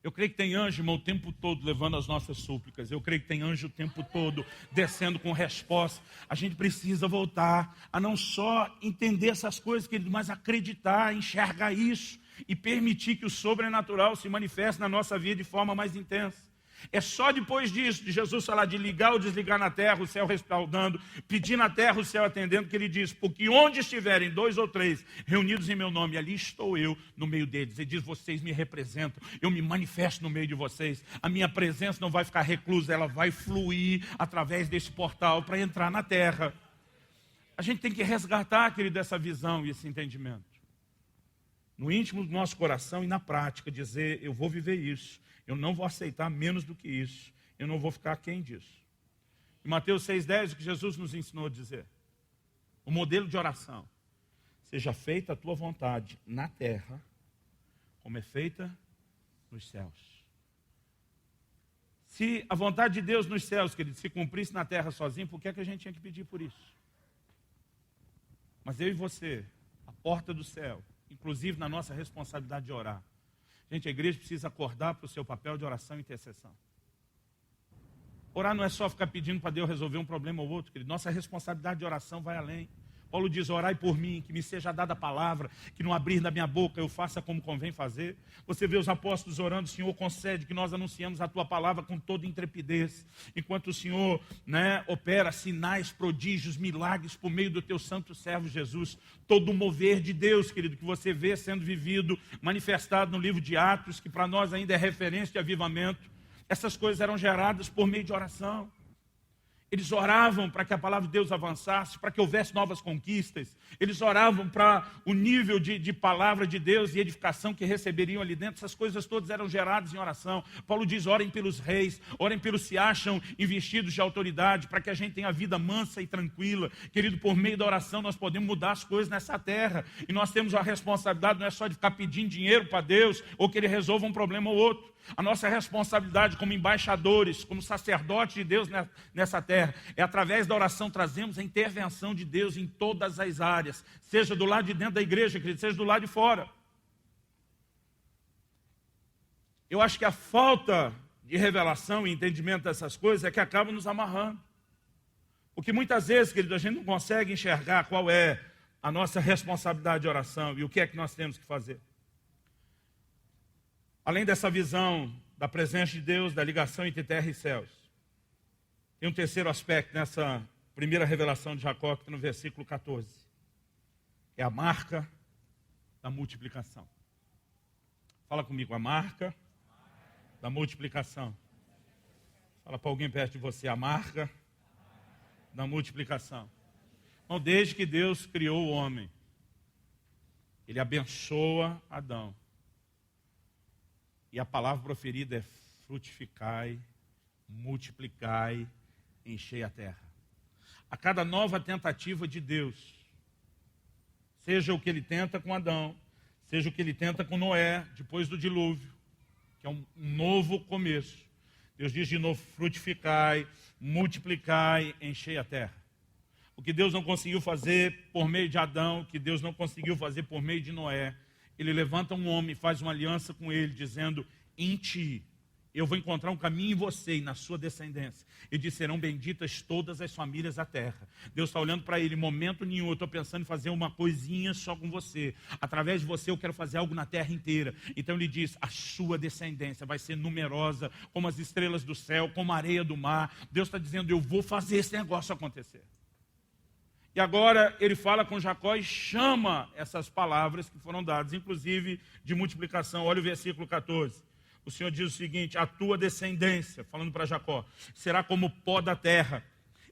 Eu creio que tem anjo, irmão, o tempo todo levando as nossas súplicas. Eu creio que tem anjo o tempo todo descendo com resposta. A gente precisa voltar a não só entender essas coisas, querido, mas acreditar, enxergar isso e permitir que o sobrenatural se manifeste na nossa vida de forma mais intensa. É só depois disso, de Jesus falar de ligar ou desligar na terra, o céu respaldando, pedir na terra, o céu atendendo, que ele diz, porque onde estiverem 2 ou 3 reunidos em meu nome, ali estou eu no meio deles. Ele diz, vocês me representam, eu me manifesto no meio de vocês. A minha presença não vai ficar reclusa, ela vai fluir através desse portal para entrar na terra. A gente tem que resgatar, querido, essa visão e esse entendimento. No íntimo do nosso coração e na prática, dizer, eu vou viver isso. Eu não vou aceitar menos do que isso. Eu não vou ficar aquém disso. Em Mateus 6,10, o que Jesus nos ensinou a dizer. O modelo de oração. Seja feita a tua vontade na terra, como é feita nos céus. Se a vontade de Deus nos céus, querido, se cumprisse na terra sozinho, por que é que a gente tinha que pedir por isso? Mas eu e você, a porta do céu, inclusive na nossa responsabilidade de orar. Gente, a igreja precisa acordar para o seu papel de oração e intercessão. Orar não é só ficar pedindo para Deus resolver um problema ou outro, querido. Nossa responsabilidade de oração vai além. Paulo diz, orai por mim, que me seja dada a palavra, que no abrir da minha boca eu faça como convém fazer. Você vê os apóstolos orando, Senhor, concede que nós anunciemos a tua palavra com toda intrepidez. Enquanto o Senhor, opera sinais, prodígios, milagres por meio do teu santo servo Jesus. Todo o mover de Deus, querido, que você vê sendo vivido, manifestado no livro de Atos, que para nós ainda é referência de avivamento. Essas coisas eram geradas por meio de oração. Eles oravam para que a palavra de Deus avançasse, para que houvesse novas conquistas. Eles oravam para o nível de palavra de Deus e edificação que receberiam ali dentro. Essas coisas todas eram geradas em oração. Paulo diz, orem pelos reis, orem pelos que se acham investidos de autoridade, para que a gente tenha vida mansa e tranquila. Querido, por meio da oração nós podemos mudar as coisas nessa terra. E nós temos a responsabilidade, não é só de ficar pedindo dinheiro para Deus, ou que Ele resolva um problema ou outro. A nossa responsabilidade como embaixadores, como sacerdotes de Deus nessa terra, é através da oração trazemos a intervenção de Deus em todas as áreas, seja do lado de dentro da igreja, querido, seja do lado de fora. Eu acho que a falta de revelação e entendimento dessas coisas é que acaba nos amarrando. Porque muitas vezes, querido, a gente não consegue enxergar qual é a nossa responsabilidade de oração e o que é que nós temos que fazer. Além dessa visão da presença de Deus, da ligação entre terra e céus, tem um terceiro aspecto nessa primeira revelação de Jacó, que está no versículo 14. É a marca da multiplicação. Fala comigo, a marca da multiplicação. Fala para alguém perto de você, a marca da multiplicação. Então, desde que Deus criou o homem, Ele abençoa Adão. E a palavra proferida é frutificai, multiplicai, enchei a terra. A cada nova tentativa de Deus, seja o que Ele tenta com Adão, seja o que Ele tenta com Noé, depois do dilúvio, que é um novo começo. Deus diz de novo, frutificai, multiplicai, enchei a terra. O que Deus não conseguiu fazer por meio de Adão, o que Deus não conseguiu fazer por meio de Noé, Ele levanta um homem, faz uma aliança com ele, dizendo, em ti, eu vou encontrar um caminho em você e na sua descendência. E diz, serão benditas todas as famílias da terra. Deus está olhando para ele, em momento nenhum, eu estou pensando em fazer uma coisinha só com você. Através de você eu quero fazer algo na terra inteira. Então ele diz, a sua descendência vai ser numerosa, como as estrelas do céu, como a areia do mar. Deus está dizendo, eu vou fazer esse negócio acontecer. E agora ele fala com Jacó e chama essas palavras que foram dadas, inclusive de multiplicação. Olha o versículo 14. O Senhor diz o seguinte, a tua descendência, falando para Jacó, será como o pó da terra,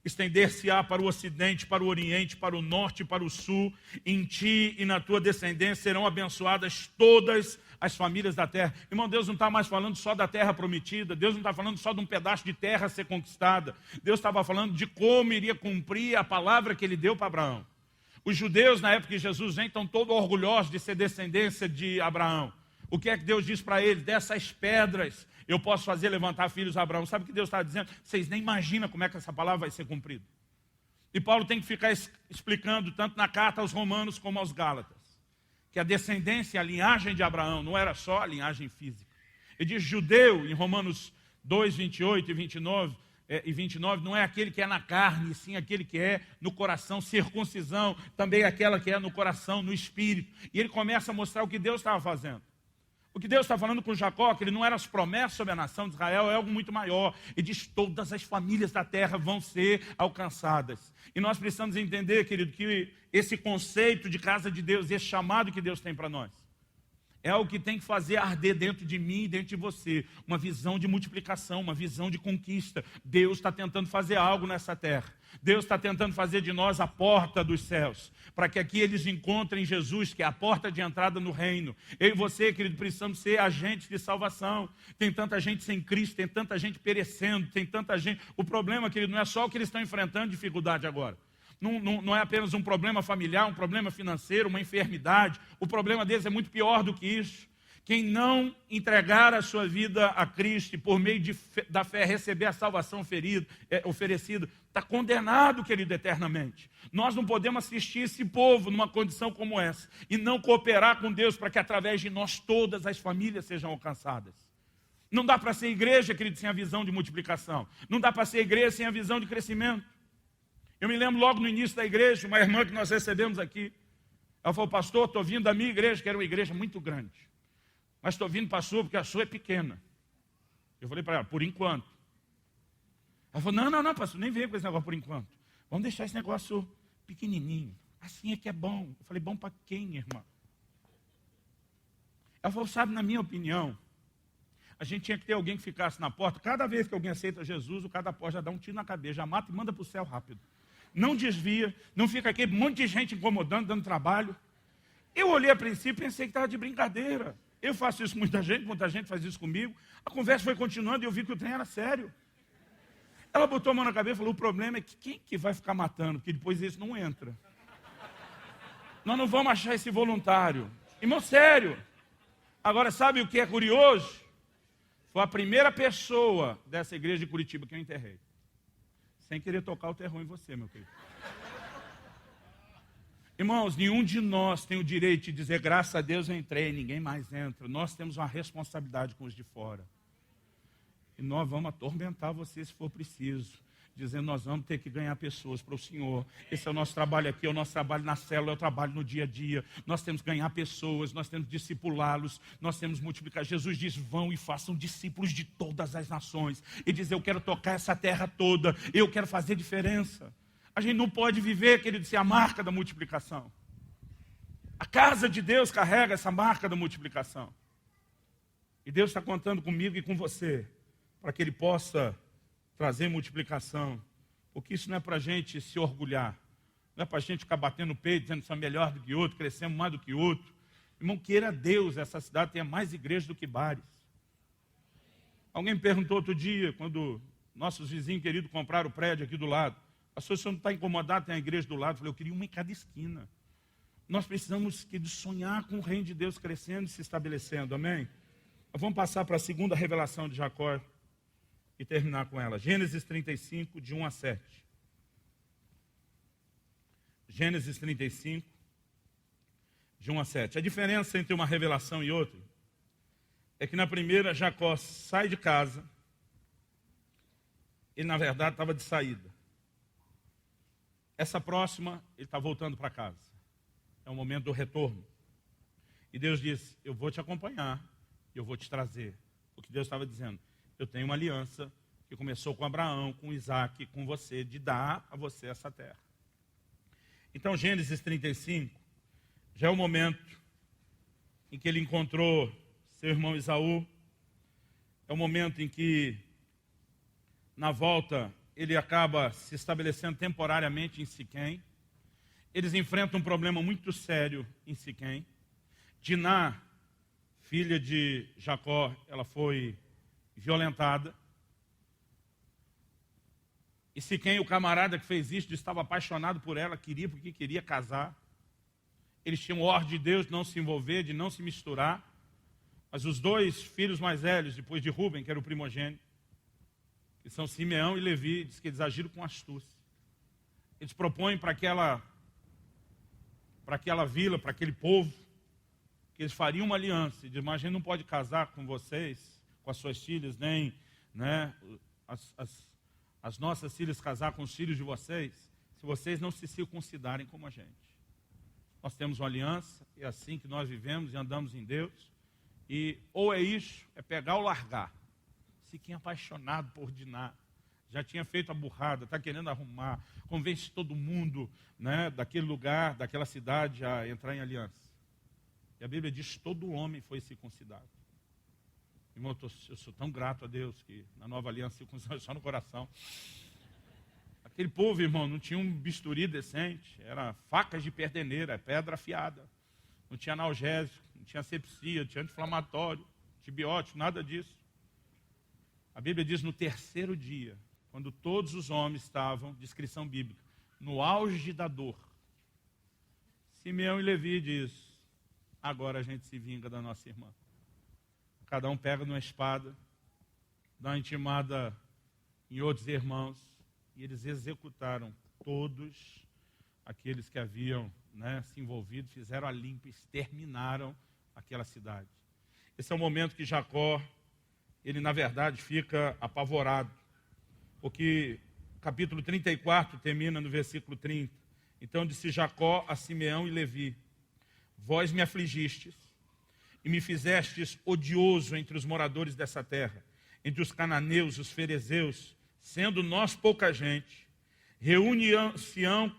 estender-se-á para o ocidente, para o oriente, para o norte e para o sul. Em ti e na tua descendência serão abençoadas todas as famílias da terra. Irmão, Deus não está mais falando só da terra prometida, Deus não está falando só de um pedaço de terra a ser conquistada, Deus estava falando de como iria cumprir a palavra que Ele deu para Abraão. Os judeus, na época que Jesus vem, estão todos orgulhosos de ser descendência de Abraão. O que é que Deus diz para eles? Dessas pedras eu posso fazer levantar filhos a Abraão. Sabe o que Deus está dizendo? Vocês nem imaginam como é que essa palavra vai ser cumprida. E Paulo tem que ficar explicando, tanto na carta aos Romanos como aos Gálatas, que a descendência, a linhagem de Abraão, não era só a linhagem física. Ele diz judeu, em Romanos 2, 28 e 29, não é aquele que é na carne, sim aquele que é no coração. Circuncisão também é aquela que é no coração, no espírito. E ele começa a mostrar o que Deus estava fazendo. O que Deus está falando com Jacó, que ele não era as promessas sobre a nação de Israel, é algo muito maior. Ele diz, todas as famílias da terra vão ser alcançadas. E nós precisamos entender, querido, que esse conceito de casa de Deus, esse chamado que Deus tem para nós, é o que tem que fazer arder dentro de mim e dentro de você. Uma visão de multiplicação, uma visão de conquista. Deus está tentando fazer algo nessa terra. Deus está tentando fazer de nós a porta dos céus, para que aqui eles encontrem Jesus, que é a porta de entrada no reino. Eu e você, querido, precisamos ser agentes de salvação. Tem tanta gente sem Cristo, tem tanta gente perecendo, tem tanta gente... O problema, querido, não é só o que eles estão enfrentando dificuldade agora. Não é apenas um problema familiar, um problema financeiro, uma enfermidade. O problema deles é muito pior do que isso. Quem não entregar a sua vida a Cristo e por meio da fé receber a salvação oferecida, está condenado, querido, eternamente. Nós não podemos assistir esse povo numa condição como essa e não cooperar com Deus para que através de nós todas as famílias sejam alcançadas. Não dá para ser igreja, querido, sem a visão de multiplicação. Não dá para ser igreja sem a visão de crescimento. Eu me lembro logo no início da igreja, uma irmã que nós recebemos aqui. Ela falou, pastor, estou vindo da minha igreja, que era uma igreja muito grande. Mas estou vindo para a sua, porque a sua é pequena. Eu falei para ela, por enquanto. Ela falou, não, pastor, nem venha com esse negócio por enquanto. Vamos deixar esse negócio pequenininho. Assim é que é bom. Eu falei, bom para quem, irmã? Ela falou, sabe, na minha opinião, a gente tinha que ter alguém que ficasse na porta. Cada vez que alguém aceita Jesus, o cara da porta já dá um tiro na cabeça, já mata e manda para o céu rápido. Não desvia, não fica aqui, um monte de gente incomodando, dando trabalho. Eu olhei a princípio e pensei que estava de brincadeira. Eu faço isso com muita gente faz isso comigo. A conversa foi continuando e eu vi que o trem era sério. Ela botou a mão na cabeça e falou, o problema é que quem que vai ficar matando? Porque depois isso não entra. Nós não vamos achar esse voluntário. Irmão, sério. Agora, sabe o que é curioso? Foi a primeira pessoa dessa igreja de Curitiba que eu enterrei. Sem querer tocar o terror em você, meu querido. Irmãos, nenhum de nós tem o direito de dizer, graças a Deus eu entrei, ninguém mais entra. Nós temos uma responsabilidade com os de fora. E nós vamos atormentar você se for preciso. Dizendo, nós vamos ter que ganhar pessoas para o Senhor. Esse é o nosso trabalho aqui, é o nosso trabalho na célula, é o trabalho no dia a dia. Nós temos que ganhar pessoas, nós temos que discipulá-los, nós temos que multiplicar. Jesus diz, vão e façam discípulos de todas as nações. E diz, eu quero tocar essa terra toda, eu quero fazer diferença. A gente não pode viver, querido, sem a marca da multiplicação. A casa de Deus carrega essa marca da multiplicação. E Deus está contando comigo e com você, para que Ele possa trazer multiplicação. Porque isso não é para a gente se orgulhar. Não é para a gente ficar batendo o peito, dizendo que são melhor do que outro, crescemos mais do que outro. Irmão, queira Deus, essa cidade tenha mais igrejas do que bares. Alguém me perguntou outro dia, quando nossos vizinhos queridos compraram o prédio aqui do lado. A senhora não está incomodado, tem a igreja do lado. Eu falei, eu queria uma em cada esquina. Nós precisamos sonhar com o reino de Deus crescendo e se estabelecendo, amém? Vamos passar para a segunda revelação de Jacó e terminar com ela. Gênesis 35, de 1 a 7. Gênesis 35, de 1 a 7. A diferença entre uma revelação e outra é que na primeira Jacó sai de casa, ele na verdade estava de saída. Essa próxima, ele está voltando para casa. É o momento do retorno. E Deus diz, eu vou te acompanhar, eu vou te trazer. O que Deus estava dizendo, eu tenho uma aliança que começou com Abraão, com Isaac, com você, de dar a você essa terra. Então, Gênesis 35, já é o momento em que ele encontrou seu irmão Esaú. É o momento em que, na volta, ele acaba se estabelecendo temporariamente em Siquém. Eles enfrentam um problema muito sério em Siquém. Diná, filha de Jacó, ela foi violentada. E Siquém, o camarada que fez isso, estava apaixonado por ela, porque queria casar. Eles tinham ordem de Deus de não se envolver, de não se misturar. Mas os dois filhos mais velhos, depois de Rúben, que era o primogênito, que são Simeão e Levi, diz que eles agiram com astúcia. Eles propõem para aquela vila, para aquele povo, que eles fariam uma aliança. E dizem, mas a gente não pode casar com vocês, com as suas filhas, nem as nossas filhas casar com os filhos de vocês, se vocês não se circuncidarem como a gente. Nós temos uma aliança, é assim que nós vivemos e andamos em Deus. E ou é isso, é pegar ou largar. Siquém apaixonado por Diná, já tinha feito a burrada, está querendo arrumar, convence todo mundo, né, daquele lugar, daquela cidade a entrar em aliança. E a Bíblia diz que todo homem foi circuncidado. Irmão, eu sou tão grato a Deus que na nova aliança circuncidado só no coração. Aquele povo, irmão, não tinha um bisturi decente, era facas de perdeneira, pedra afiada. Não tinha analgésico, não tinha asepsia, não tinha anti-inflamatório, antibiótico, nada disso. A Bíblia diz no terceiro dia, quando todos os homens estavam, descrição bíblica, no auge da dor, Simeão e Levi diz, agora a gente se vinga da nossa irmã. Cada um pega numa espada, dá uma intimada em outros irmãos, e eles executaram todos aqueles que haviam, né, se envolvido, fizeram a limpa, exterminaram aquela cidade. Esse é o momento que Jacó, ele na verdade fica apavorado, porque o capítulo 34 termina no versículo 30. Então disse Jacó a Simeão e Levi, vós me afligistes e me fizestes odioso entre os moradores dessa terra, entre os cananeus, os ferezeus, sendo nós pouca gente, reunir-se-ão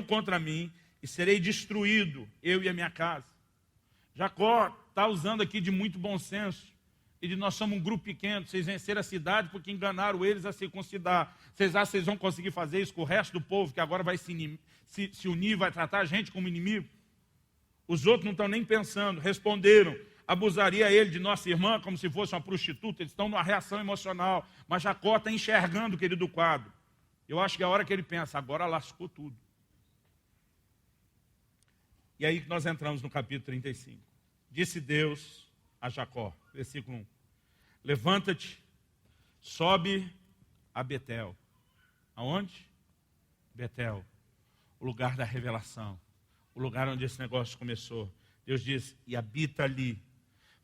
contra mim e serei destruído, eu e a minha casa. Jacó está usando aqui de muito bom senso. Ele diz, nós somos um grupo pequeno, vocês venceram a cidade porque enganaram eles a circuncidar. Vocês acham que vocês vão conseguir fazer isso com o resto do povo, que agora vai se unir, vai tratar a gente como inimigo? Os outros não estão nem pensando, responderam, abusaria ele de nossa irmã como se fosse uma prostituta, eles estão numa reação emocional, mas Jacó está enxergando, querido, o quadro. Eu acho que é a hora que ele pensa, agora lascou tudo. E aí que nós entramos no capítulo 35. Disse Deus a Jacó, versículo 1, levanta-te, sobe a Betel. Aonde? Betel, o lugar da revelação, o lugar onde esse negócio começou. Deus diz, e habita ali,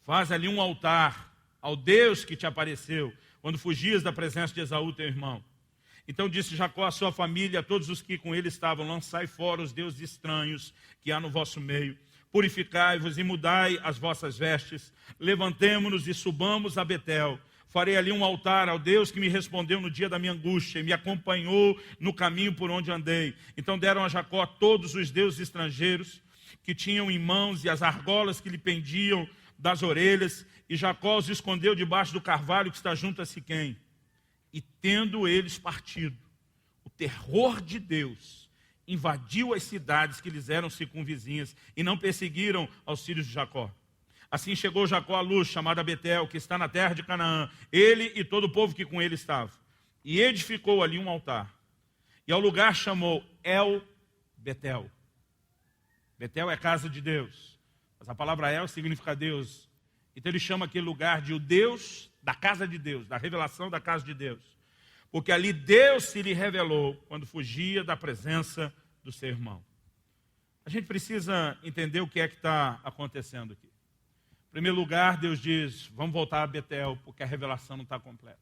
faz ali um altar ao Deus que te apareceu, quando fugias da presença de Esaú, teu irmão. Então disse Jacó à sua família, a todos os que com ele estavam, lançai fora os deuses estranhos que há no vosso meio, purificai-vos e mudai as vossas vestes, levantemo-nos e subamos a Betel. Farei ali um altar ao Deus que me respondeu no dia da minha angústia e me acompanhou no caminho por onde andei. Então deram a Jacó todos os deuses estrangeiros que tinham em mãos e as argolas que lhe pendiam das orelhas, e Jacó os escondeu debaixo do carvalho que está junto a Siquém. E tendo eles partido, o terror de Deus invadiu as cidades que lhes eram circunvizinhas e não perseguiram aos filhos de Jacó. Assim chegou Jacó a Luz, chamada Betel, que está na terra de Canaã, ele e todo o povo que com ele estava. E edificou ali um altar. E ao lugar chamou El Betel. Betel é casa de Deus. Mas a palavra El significa Deus. Então ele chama aquele lugar de o Deus da casa de Deus, da revelação da casa de Deus. Porque ali Deus se lhe revelou quando fugia da presença do seu irmão. A gente precisa entender o que é que está acontecendo aqui. Em primeiro lugar, Deus diz, vamos voltar a Betel, porque a revelação não está completa.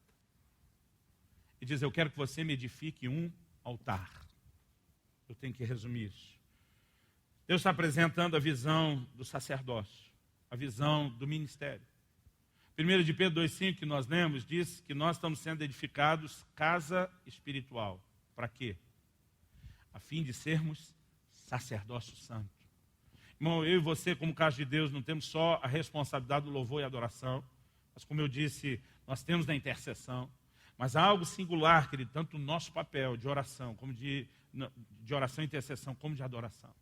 E diz, eu quero que você me edifique um altar. Eu tenho que resumir isso. Deus está apresentando a visão do sacerdócio, a visão do ministério. 1 de Pedro 2,5 que nós lemos, diz que nós estamos sendo edificados casa espiritual. Para quê? A fim de sermos sacerdócio santo. Irmão, eu e você, como casa de Deus, não temos só a responsabilidade do louvor e adoração, mas como eu disse, nós temos da intercessão, mas há algo singular, querido, tanto no nosso papel de oração, como de oração e intercessão, como de adoração.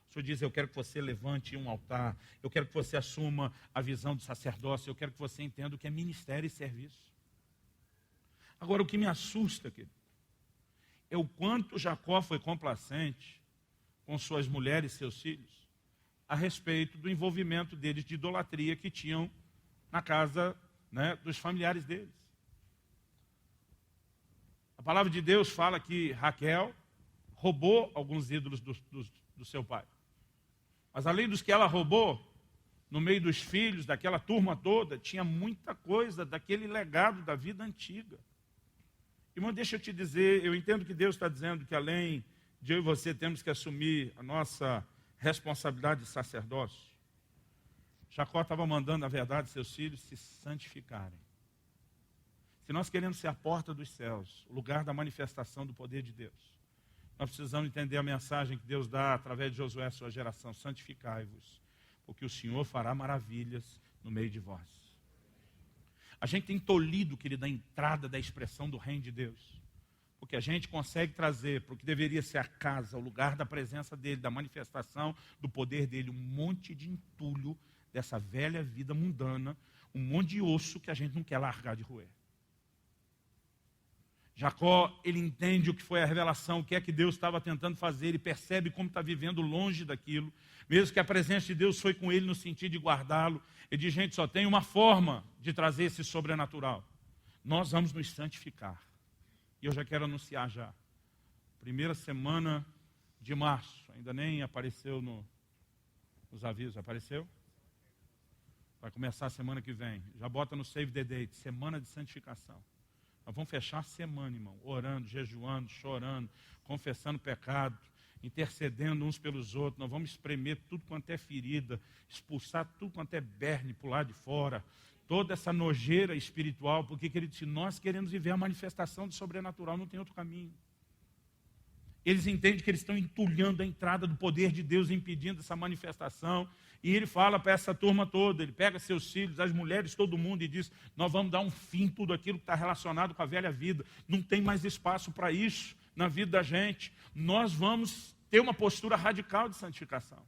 O Senhor diz, eu quero que você levante um altar, eu quero que você assuma a visão do sacerdócio, eu quero que você entenda o que é ministério e serviço. Agora, o que me assusta, querido, é o quanto Jacó foi complacente com suas mulheres e seus filhos a respeito do envolvimento deles de idolatria que tinham na casa, né, dos familiares deles. A palavra de Deus fala que Raquel roubou alguns ídolos do seu pai. Mas além dos que ela roubou, no meio dos filhos, daquela turma toda, tinha muita coisa daquele legado da vida antiga. Irmão, deixa eu te dizer, eu entendo que Deus está dizendo que além de eu e você temos que assumir a nossa responsabilidade de sacerdócio. Jacó estava mandando, na verdade, seus filhos se santificarem. Se nós queremos ser a porta dos céus, o lugar da manifestação do poder de Deus, nós precisamos entender a mensagem que Deus dá através de Josué à sua geração. Santificai-vos, porque o Senhor fará maravilhas no meio de vós. A gente tem tolhido, querido, a entrada da expressão do reino de Deus. Porque a gente consegue trazer para o que deveria ser a casa, o lugar da presença dele, da manifestação do poder dele, um monte de entulho dessa velha vida mundana, um monte de osso que a gente não quer largar de roer. Jacó, ele entende o que foi a revelação, o que é que Deus estava tentando fazer, ele percebe como está vivendo longe daquilo, mesmo que a presença de Deus foi com ele no sentido de guardá-lo. Ele diz, gente, só tem uma forma de trazer esse sobrenatural. Nós vamos nos santificar. E eu já quero anunciar já. Primeira semana de março, ainda nem apareceu nos avisos, apareceu? Vai começar a semana que vem. Já bota no Save the Date, semana de santificação. Nós vamos fechar a semana, irmão, orando, jejuando, chorando, confessando pecado, intercedendo uns pelos outros. Nós vamos espremer tudo quanto é ferida, expulsar tudo quanto é berne por lá de fora, toda essa nojeira espiritual, porque, querido, se nós queremos viver a manifestação do sobrenatural, não tem outro caminho. Eles entendem que eles estão entulhando a entrada do poder de Deus, impedindo essa manifestação. E ele fala para essa turma toda, ele pega seus filhos, as mulheres, todo mundo, e diz: nós vamos dar um fim em tudo aquilo que está relacionado com a velha vida. Não tem mais espaço para isso na vida da gente. Nós vamos ter uma postura radical de santificação.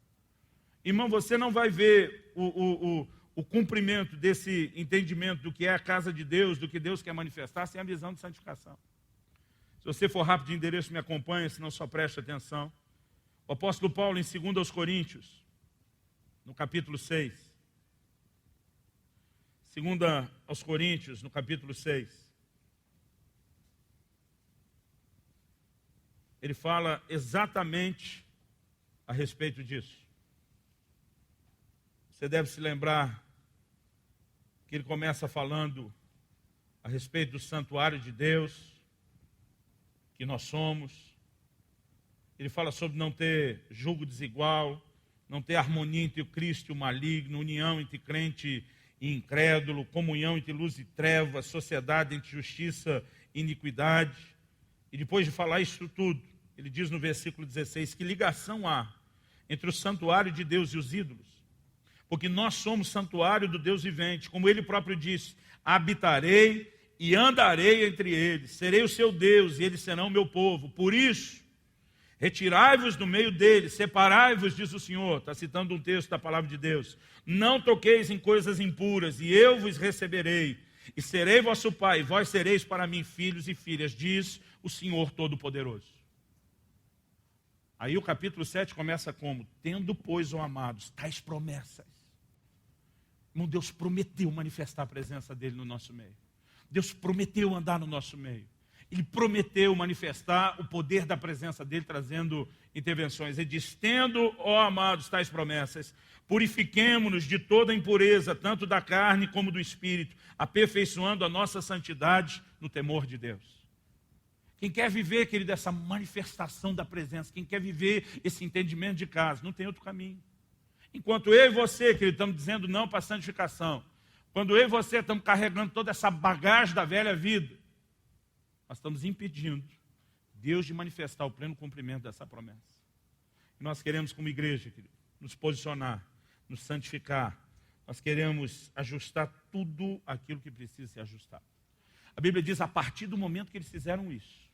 Irmão, você não vai ver o cumprimento desse entendimento do que é a casa de Deus, do que Deus quer manifestar, sem a visão de santificação. Se você for rápido de endereço, me acompanha, senão só preste atenção. O apóstolo Paulo, em 2 Coríntios, no capítulo 6. 2 Coríntios, no capítulo 6. Ele fala exatamente a respeito disso. Você deve se lembrar que ele começa falando a respeito do santuário de Deus, que nós somos. Ele fala sobre não ter julgo desigual, não ter harmonia entre o Cristo e o maligno, união entre crente e incrédulo, comunhão entre luz e trevas, sociedade entre justiça e iniquidade. E depois de falar isso tudo, ele diz no versículo 16, que ligação há entre o santuário de Deus e os ídolos? Porque nós somos santuário do Deus vivente, como ele próprio disse: habitarei e andarei entre eles, serei o seu Deus e eles serão o meu povo. Por isso, retirai-vos do meio deles, separai-vos, diz o Senhor. Está citando um texto da palavra de Deus. Não toqueis em coisas impuras, e eu vos receberei, e serei vosso pai, e vós sereis para mim filhos e filhas, diz o Senhor Todo-Poderoso. Aí o capítulo 7 começa como? Tendo, pois, ó amados, tais promessas. Irmão, Deus prometeu manifestar a presença dele no nosso meio. Deus prometeu andar no nosso meio. Ele prometeu manifestar o poder da presença dele, trazendo intervenções. Ele diz: tendo, ó amados, tais promessas, purifiquemo-nos de toda impureza, tanto da carne como do espírito, aperfeiçoando a nossa santidade no temor de Deus. Quem quer viver, querido, essa manifestação da presença, quem quer viver esse entendimento de casa, não tem outro caminho. Enquanto eu e você, querido, estamos dizendo não para a santificação, quando eu e você estamos carregando toda essa bagagem da velha vida, nós estamos impedindo Deus de manifestar o pleno cumprimento dessa promessa. E nós queremos, como igreja, querido, nos posicionar, nos santificar. Nós queremos ajustar tudo aquilo que precisa ser ajustado. A Bíblia diz, a partir do momento que eles fizeram isso,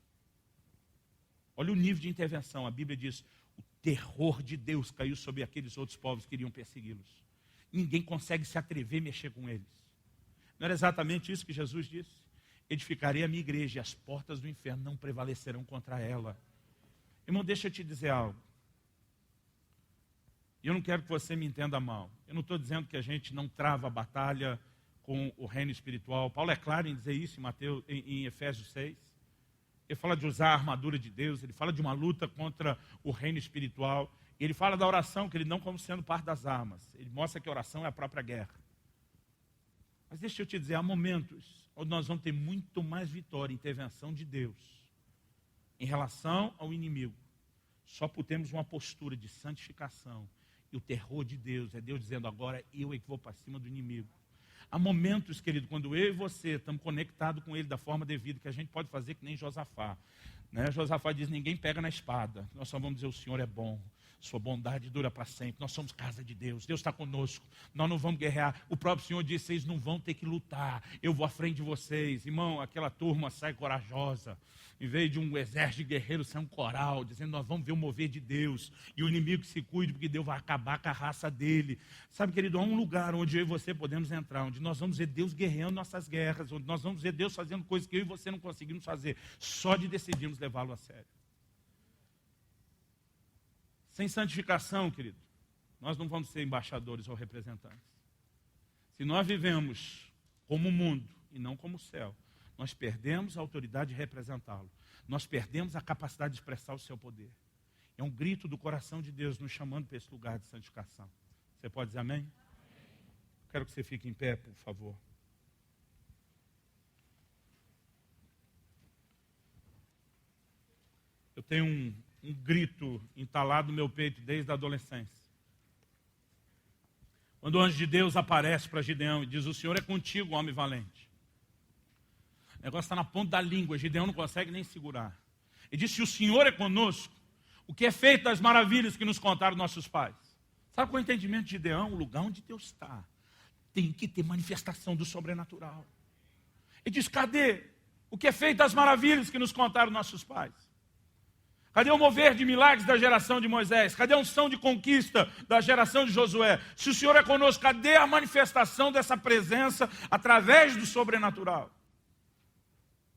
olha o nível de intervenção. A Bíblia diz, o terror de Deus caiu sobre aqueles outros povos que iriam persegui-los. Ninguém consegue se atrever a mexer com eles. Não era exatamente isso que Jesus disse? Edificarei a minha igreja e as portas do inferno não prevalecerão contra ela. Irmão, deixa eu te dizer algo. Eu não quero que você me entenda mal. Eu não estou dizendo que a gente não trava a batalha com o reino espiritual. Paulo é claro em dizer isso em Efésios 6. Ele fala de usar a armadura de Deus, ele fala de uma luta contra o reino espiritual. E ele fala da oração, que ele não como sendo parte das armas. Ele mostra que a oração é a própria guerra. Mas deixa eu te dizer, há momentos onde nós vamos ter muito mais vitória, intervenção de Deus em relação ao inimigo. Só por termos uma postura de santificação. E o terror de Deus é Deus dizendo, agora eu é que vou para cima do inimigo. Há momentos, querido, quando eu e você estamos conectados com ele da forma devida, que a gente pode fazer que nem Josafá. Né? Josafá diz, ninguém pega na espada. Nós só vamos dizer, o Senhor é bom. Sua bondade dura para sempre. Nós somos casa de Deus. Deus está conosco. Nós não vamos guerrear. O próprio Senhor disse, vocês não vão ter que lutar. Eu vou à frente de vocês. Irmão, aquela turma sai corajosa. Em vez de um exército de guerreiros, sai um coral, dizendo, nós vamos ver o mover de Deus. E o inimigo se cuide, porque Deus vai acabar com a raça dele. Sabe, querido, há um lugar onde eu e você podemos entrar, onde nós vamos ver Deus guerreando nossas guerras, onde nós vamos ver Deus fazendo coisas que eu e você não conseguimos fazer, só de decidirmos levá-lo a sério. Sem santificação, querido, nós não vamos ser embaixadores ou representantes. Se nós vivemos como o mundo e não como o céu, nós perdemos a autoridade de representá-lo. Nós perdemos a capacidade de expressar o seu poder. É um grito do coração de Deus nos chamando para esse lugar de santificação. Você pode dizer amém? Quero que você fique em pé, por favor. Eu tenho um grito entalado no meu peito desde a adolescência. Quando o anjo de Deus aparece para Gideão e diz, o Senhor é contigo, homem valente. O negócio está na ponta da língua, Gideão não consegue nem segurar. Ele diz, se o Senhor é conosco, o que é feito das maravilhas que nos contaram nossos pais? Sabe qual é o entendimento de Gideão? O lugar onde Deus está tem que ter manifestação do sobrenatural. Ele diz, cadê o que é feito das maravilhas que nos contaram nossos pais? Cadê o mover de milagres da geração de Moisés? Cadê a unção de conquista da geração de Josué? Se o Senhor é conosco, cadê a manifestação dessa presença através do sobrenatural?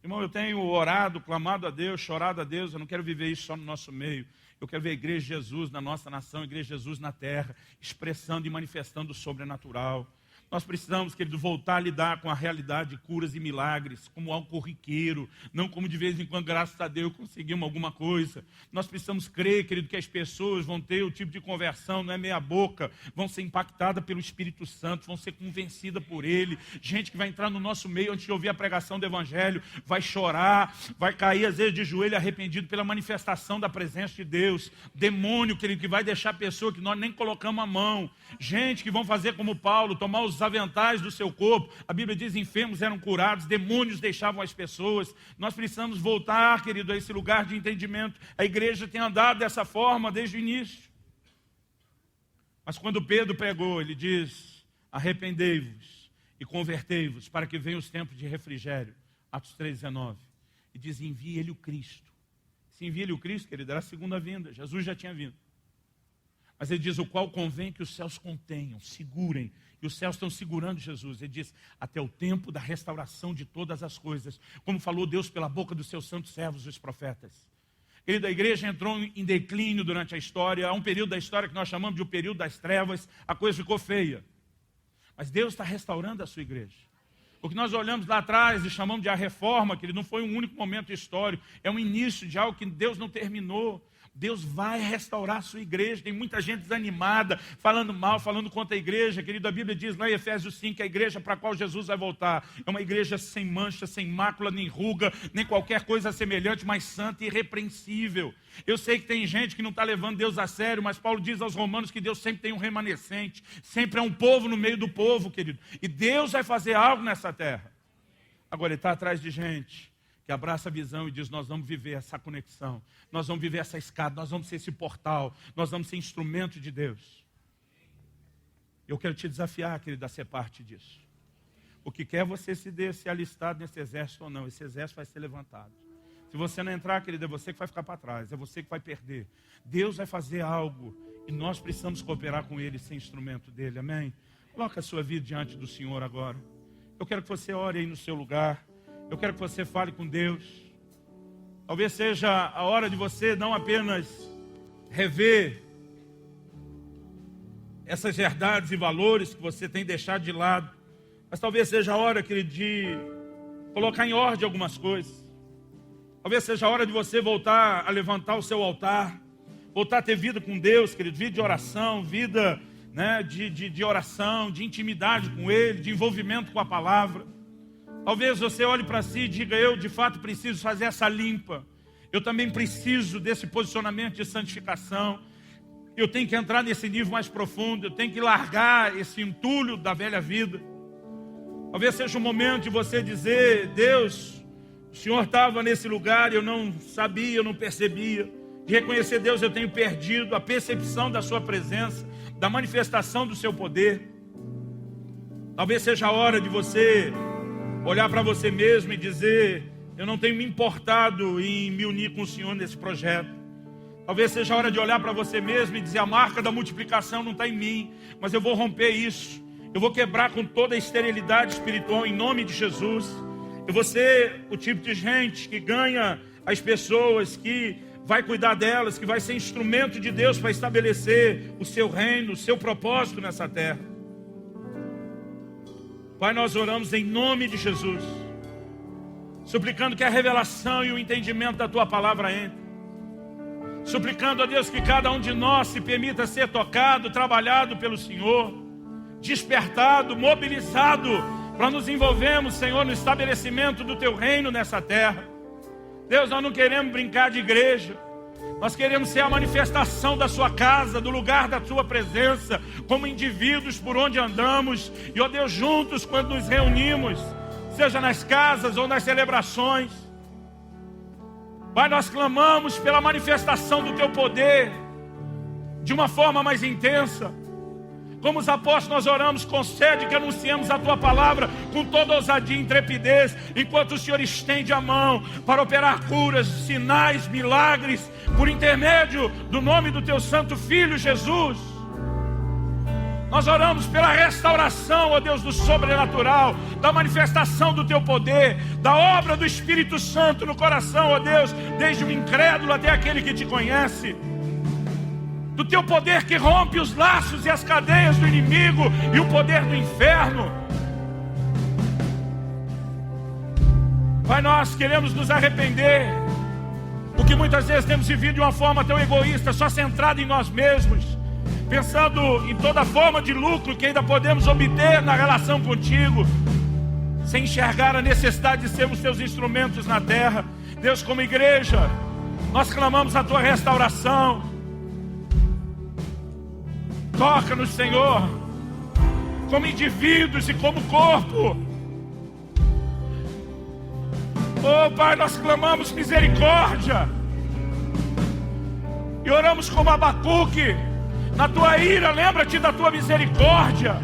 Irmão, eu tenho orado, clamado a Deus, chorado a Deus. Eu não quero viver isso só no nosso meio. Eu quero ver a igreja de Jesus na nossa nação, a igreja de Jesus na terra, expressando e manifestando o sobrenatural. Nós precisamos, querido, voltar a lidar com a realidade de curas e milagres, como algo corriqueiro, não como de vez em quando, graças a Deus, conseguimos alguma coisa. Nós precisamos crer, querido, que as pessoas vão ter o tipo de conversão, não é meia boca, vão ser impactadas pelo Espírito Santo, vão ser convencidas por Ele. Gente que vai entrar no nosso meio antes de ouvir a pregação do Evangelho, vai chorar, vai cair às vezes de joelho arrependido pela manifestação da presença de Deus. Demônio, querido, que vai deixar a pessoa que nós nem colocamos a mão. Gente que vão fazer como Paulo, tomar os aventais do seu corpo. A Bíblia diz, enfermos eram curados, demônios deixavam as pessoas. Nós precisamos voltar, querido, a esse lugar de entendimento. A igreja tem andado dessa forma desde o início. Mas quando Pedro pregou, ele diz, arrependei-vos e convertei-vos para que venham os tempos de refrigério. Atos 3,19. E diz, envie ele o Cristo. Se envia ele o Cristo, querido, era a segunda vinda. Jesus já tinha vindo. Mas ele diz, o qual convém que os céus contenham, segurem. E os céus estão segurando Jesus. Ele diz, até o tempo da restauração de todas as coisas. Como falou Deus pela boca dos seus santos servos, os profetas. Querida, a igreja entrou em declínio durante a história. Há um período da história que nós chamamos de o período das trevas. A coisa ficou feia. Mas Deus está restaurando a sua igreja. O que nós olhamos lá atrás e chamamos de a reforma, que não foi um único momento histórico. É um início de algo que Deus não terminou. Deus vai restaurar a sua igreja. Tem muita gente desanimada, falando mal, falando contra a igreja. Querido, a Bíblia diz lá em Efésios 5 que a igreja para a qual Jesus vai voltar é uma igreja sem mancha, sem mácula, nem ruga, nem qualquer coisa semelhante, mas santa e irrepreensível. Eu sei que tem gente que não está levando Deus a sério, mas Paulo diz aos romanos que Deus sempre tem um remanescente, sempre é um povo no meio do povo, querido. E Deus vai fazer algo nessa terra. Agora, Ele está atrás de gente que abraça a visão e diz, nós vamos viver essa conexão, nós vamos viver essa escada, nós vamos ser esse portal, nós vamos ser instrumento de Deus. Eu quero te desafiar, querido, a ser parte disso. O que quer você se alistar nesse exército ou não, esse exército vai ser levantado. Se você não entrar, querido, é você que vai ficar para trás, é você que vai perder. Deus vai fazer algo e nós precisamos cooperar com Ele, ser instrumento dEle, amém? Coloca a sua vida diante do Senhor agora. Eu quero que você ore aí no seu lugar. Eu quero que você fale com Deus. Talvez seja a hora de você não apenas rever essas verdades e valores que você tem deixado de lado, mas talvez seja a hora, querido, de colocar em ordem algumas coisas. Talvez seja a hora de você voltar a levantar o seu altar, voltar a ter vida com Deus, querido, vida de oração, vida, né, de oração, de intimidade com Ele, de envolvimento com a palavra. Talvez você olhe para si e diga, eu de fato preciso fazer essa limpa. Eu também preciso desse posicionamento de santificação. Eu tenho que entrar nesse nível mais profundo. Eu tenho que largar esse entulho da velha vida. Talvez seja o momento de você dizer, Deus, o Senhor estava nesse lugar e eu não sabia, eu não percebia. De reconhecer, Deus, eu tenho perdido a percepção da sua presença, da manifestação do seu poder. Talvez seja a hora de você olhar para você mesmo e dizer, eu não tenho me importado em me unir com o Senhor nesse projeto. Talvez seja a hora de olhar para você mesmo e dizer, a marca da multiplicação não está em mim, mas eu vou romper isso. Eu vou quebrar com toda a esterilidade espiritual em nome de Jesus. Eu vou ser o tipo de gente que ganha as pessoas, que vai cuidar delas, que vai ser instrumento de Deus para estabelecer o seu reino, o seu propósito nessa terra. Pai, nós oramos em nome de Jesus, suplicando que a revelação e o entendimento da Tua palavra entre. Suplicando a Deus que cada um de nós se permita ser tocado, trabalhado pelo Senhor, despertado, mobilizado, para nos envolvermos, Senhor, no estabelecimento do Teu reino nessa terra. Deus, nós não queremos brincar de igreja. Nós queremos ser a manifestação da sua casa, do lugar da sua presença, como indivíduos por onde andamos. E, ó Deus, juntos quando nos reunimos, seja nas casas ou nas celebrações. Pai, nós clamamos pela manifestação do Teu poder de uma forma mais intensa. Como os apóstolos, nós oramos, concede que anunciemos a Tua palavra com toda ousadia e intrepidez, enquanto o Senhor estende a mão para operar curas, sinais, milagres, por intermédio do nome do Teu Santo Filho Jesus. Nós oramos pela restauração, ó Deus, do sobrenatural, da manifestação do Teu poder, da obra do Espírito Santo no coração, ó Deus, desde o incrédulo até aquele que Te conhece. Do Teu poder que rompe os laços e as cadeias do inimigo e o poder do inferno. Pai, nós queremos nos arrepender, porque muitas vezes temos vivido de uma forma tão egoísta, só centrada em nós mesmos, pensando em toda forma de lucro que ainda podemos obter na relação contigo, sem enxergar a necessidade de sermos Teus instrumentos na terra. Deus, como igreja, nós clamamos a Tua restauração. Toca-nos, Senhor, como indivíduos e como corpo. Oh Pai, nós clamamos misericórdia e oramos como Abacuque. Na Tua ira, lembra-te da Tua misericórdia.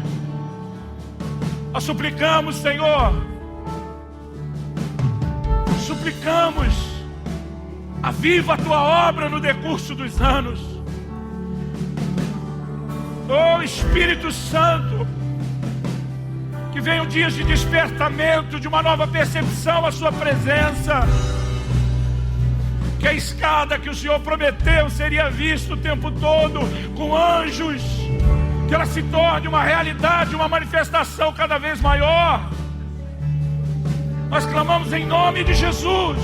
Nós suplicamos, Senhor, suplicamos, aviva a Tua obra no decurso dos anos. Oh Espírito Santo, que venham dias de despertamento, de uma nova percepção à Sua presença. Que a escada que o Senhor prometeu seria vista o tempo todo com anjos, que ela se torne uma realidade, uma manifestação cada vez maior. Nós clamamos em nome de Jesus.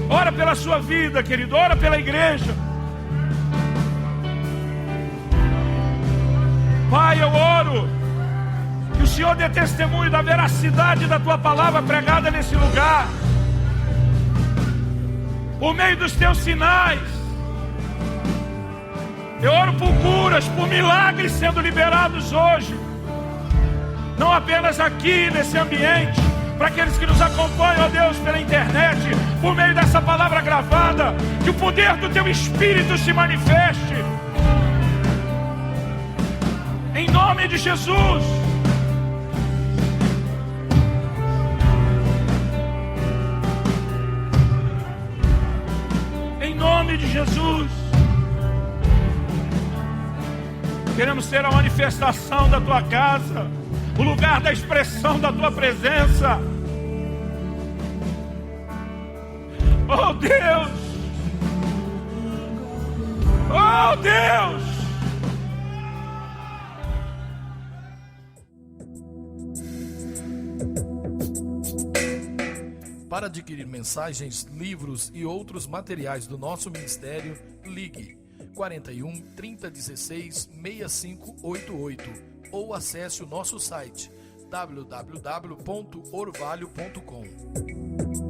Ora pela sua vida, querido, ora pela igreja. Pai, eu oro que o Senhor dê testemunho da veracidade da Tua palavra pregada nesse lugar, por meio dos Teus sinais. Eu oro por curas, por milagres sendo liberados hoje, não apenas aqui nesse ambiente, para aqueles que nos acompanham, ó Deus, pela internet, por meio dessa palavra gravada, que o poder do Teu Espírito se manifeste, em nome de Jesus. Em nome de Jesus. Queremos ser a manifestação da Tua casa, o lugar da expressão da Tua presença. Oh Deus! Oh Deus! Para adquirir mensagens, livros e outros materiais do nosso ministério, ligue 41 3016 6588 ou acesse o nosso site www.orvalho.com.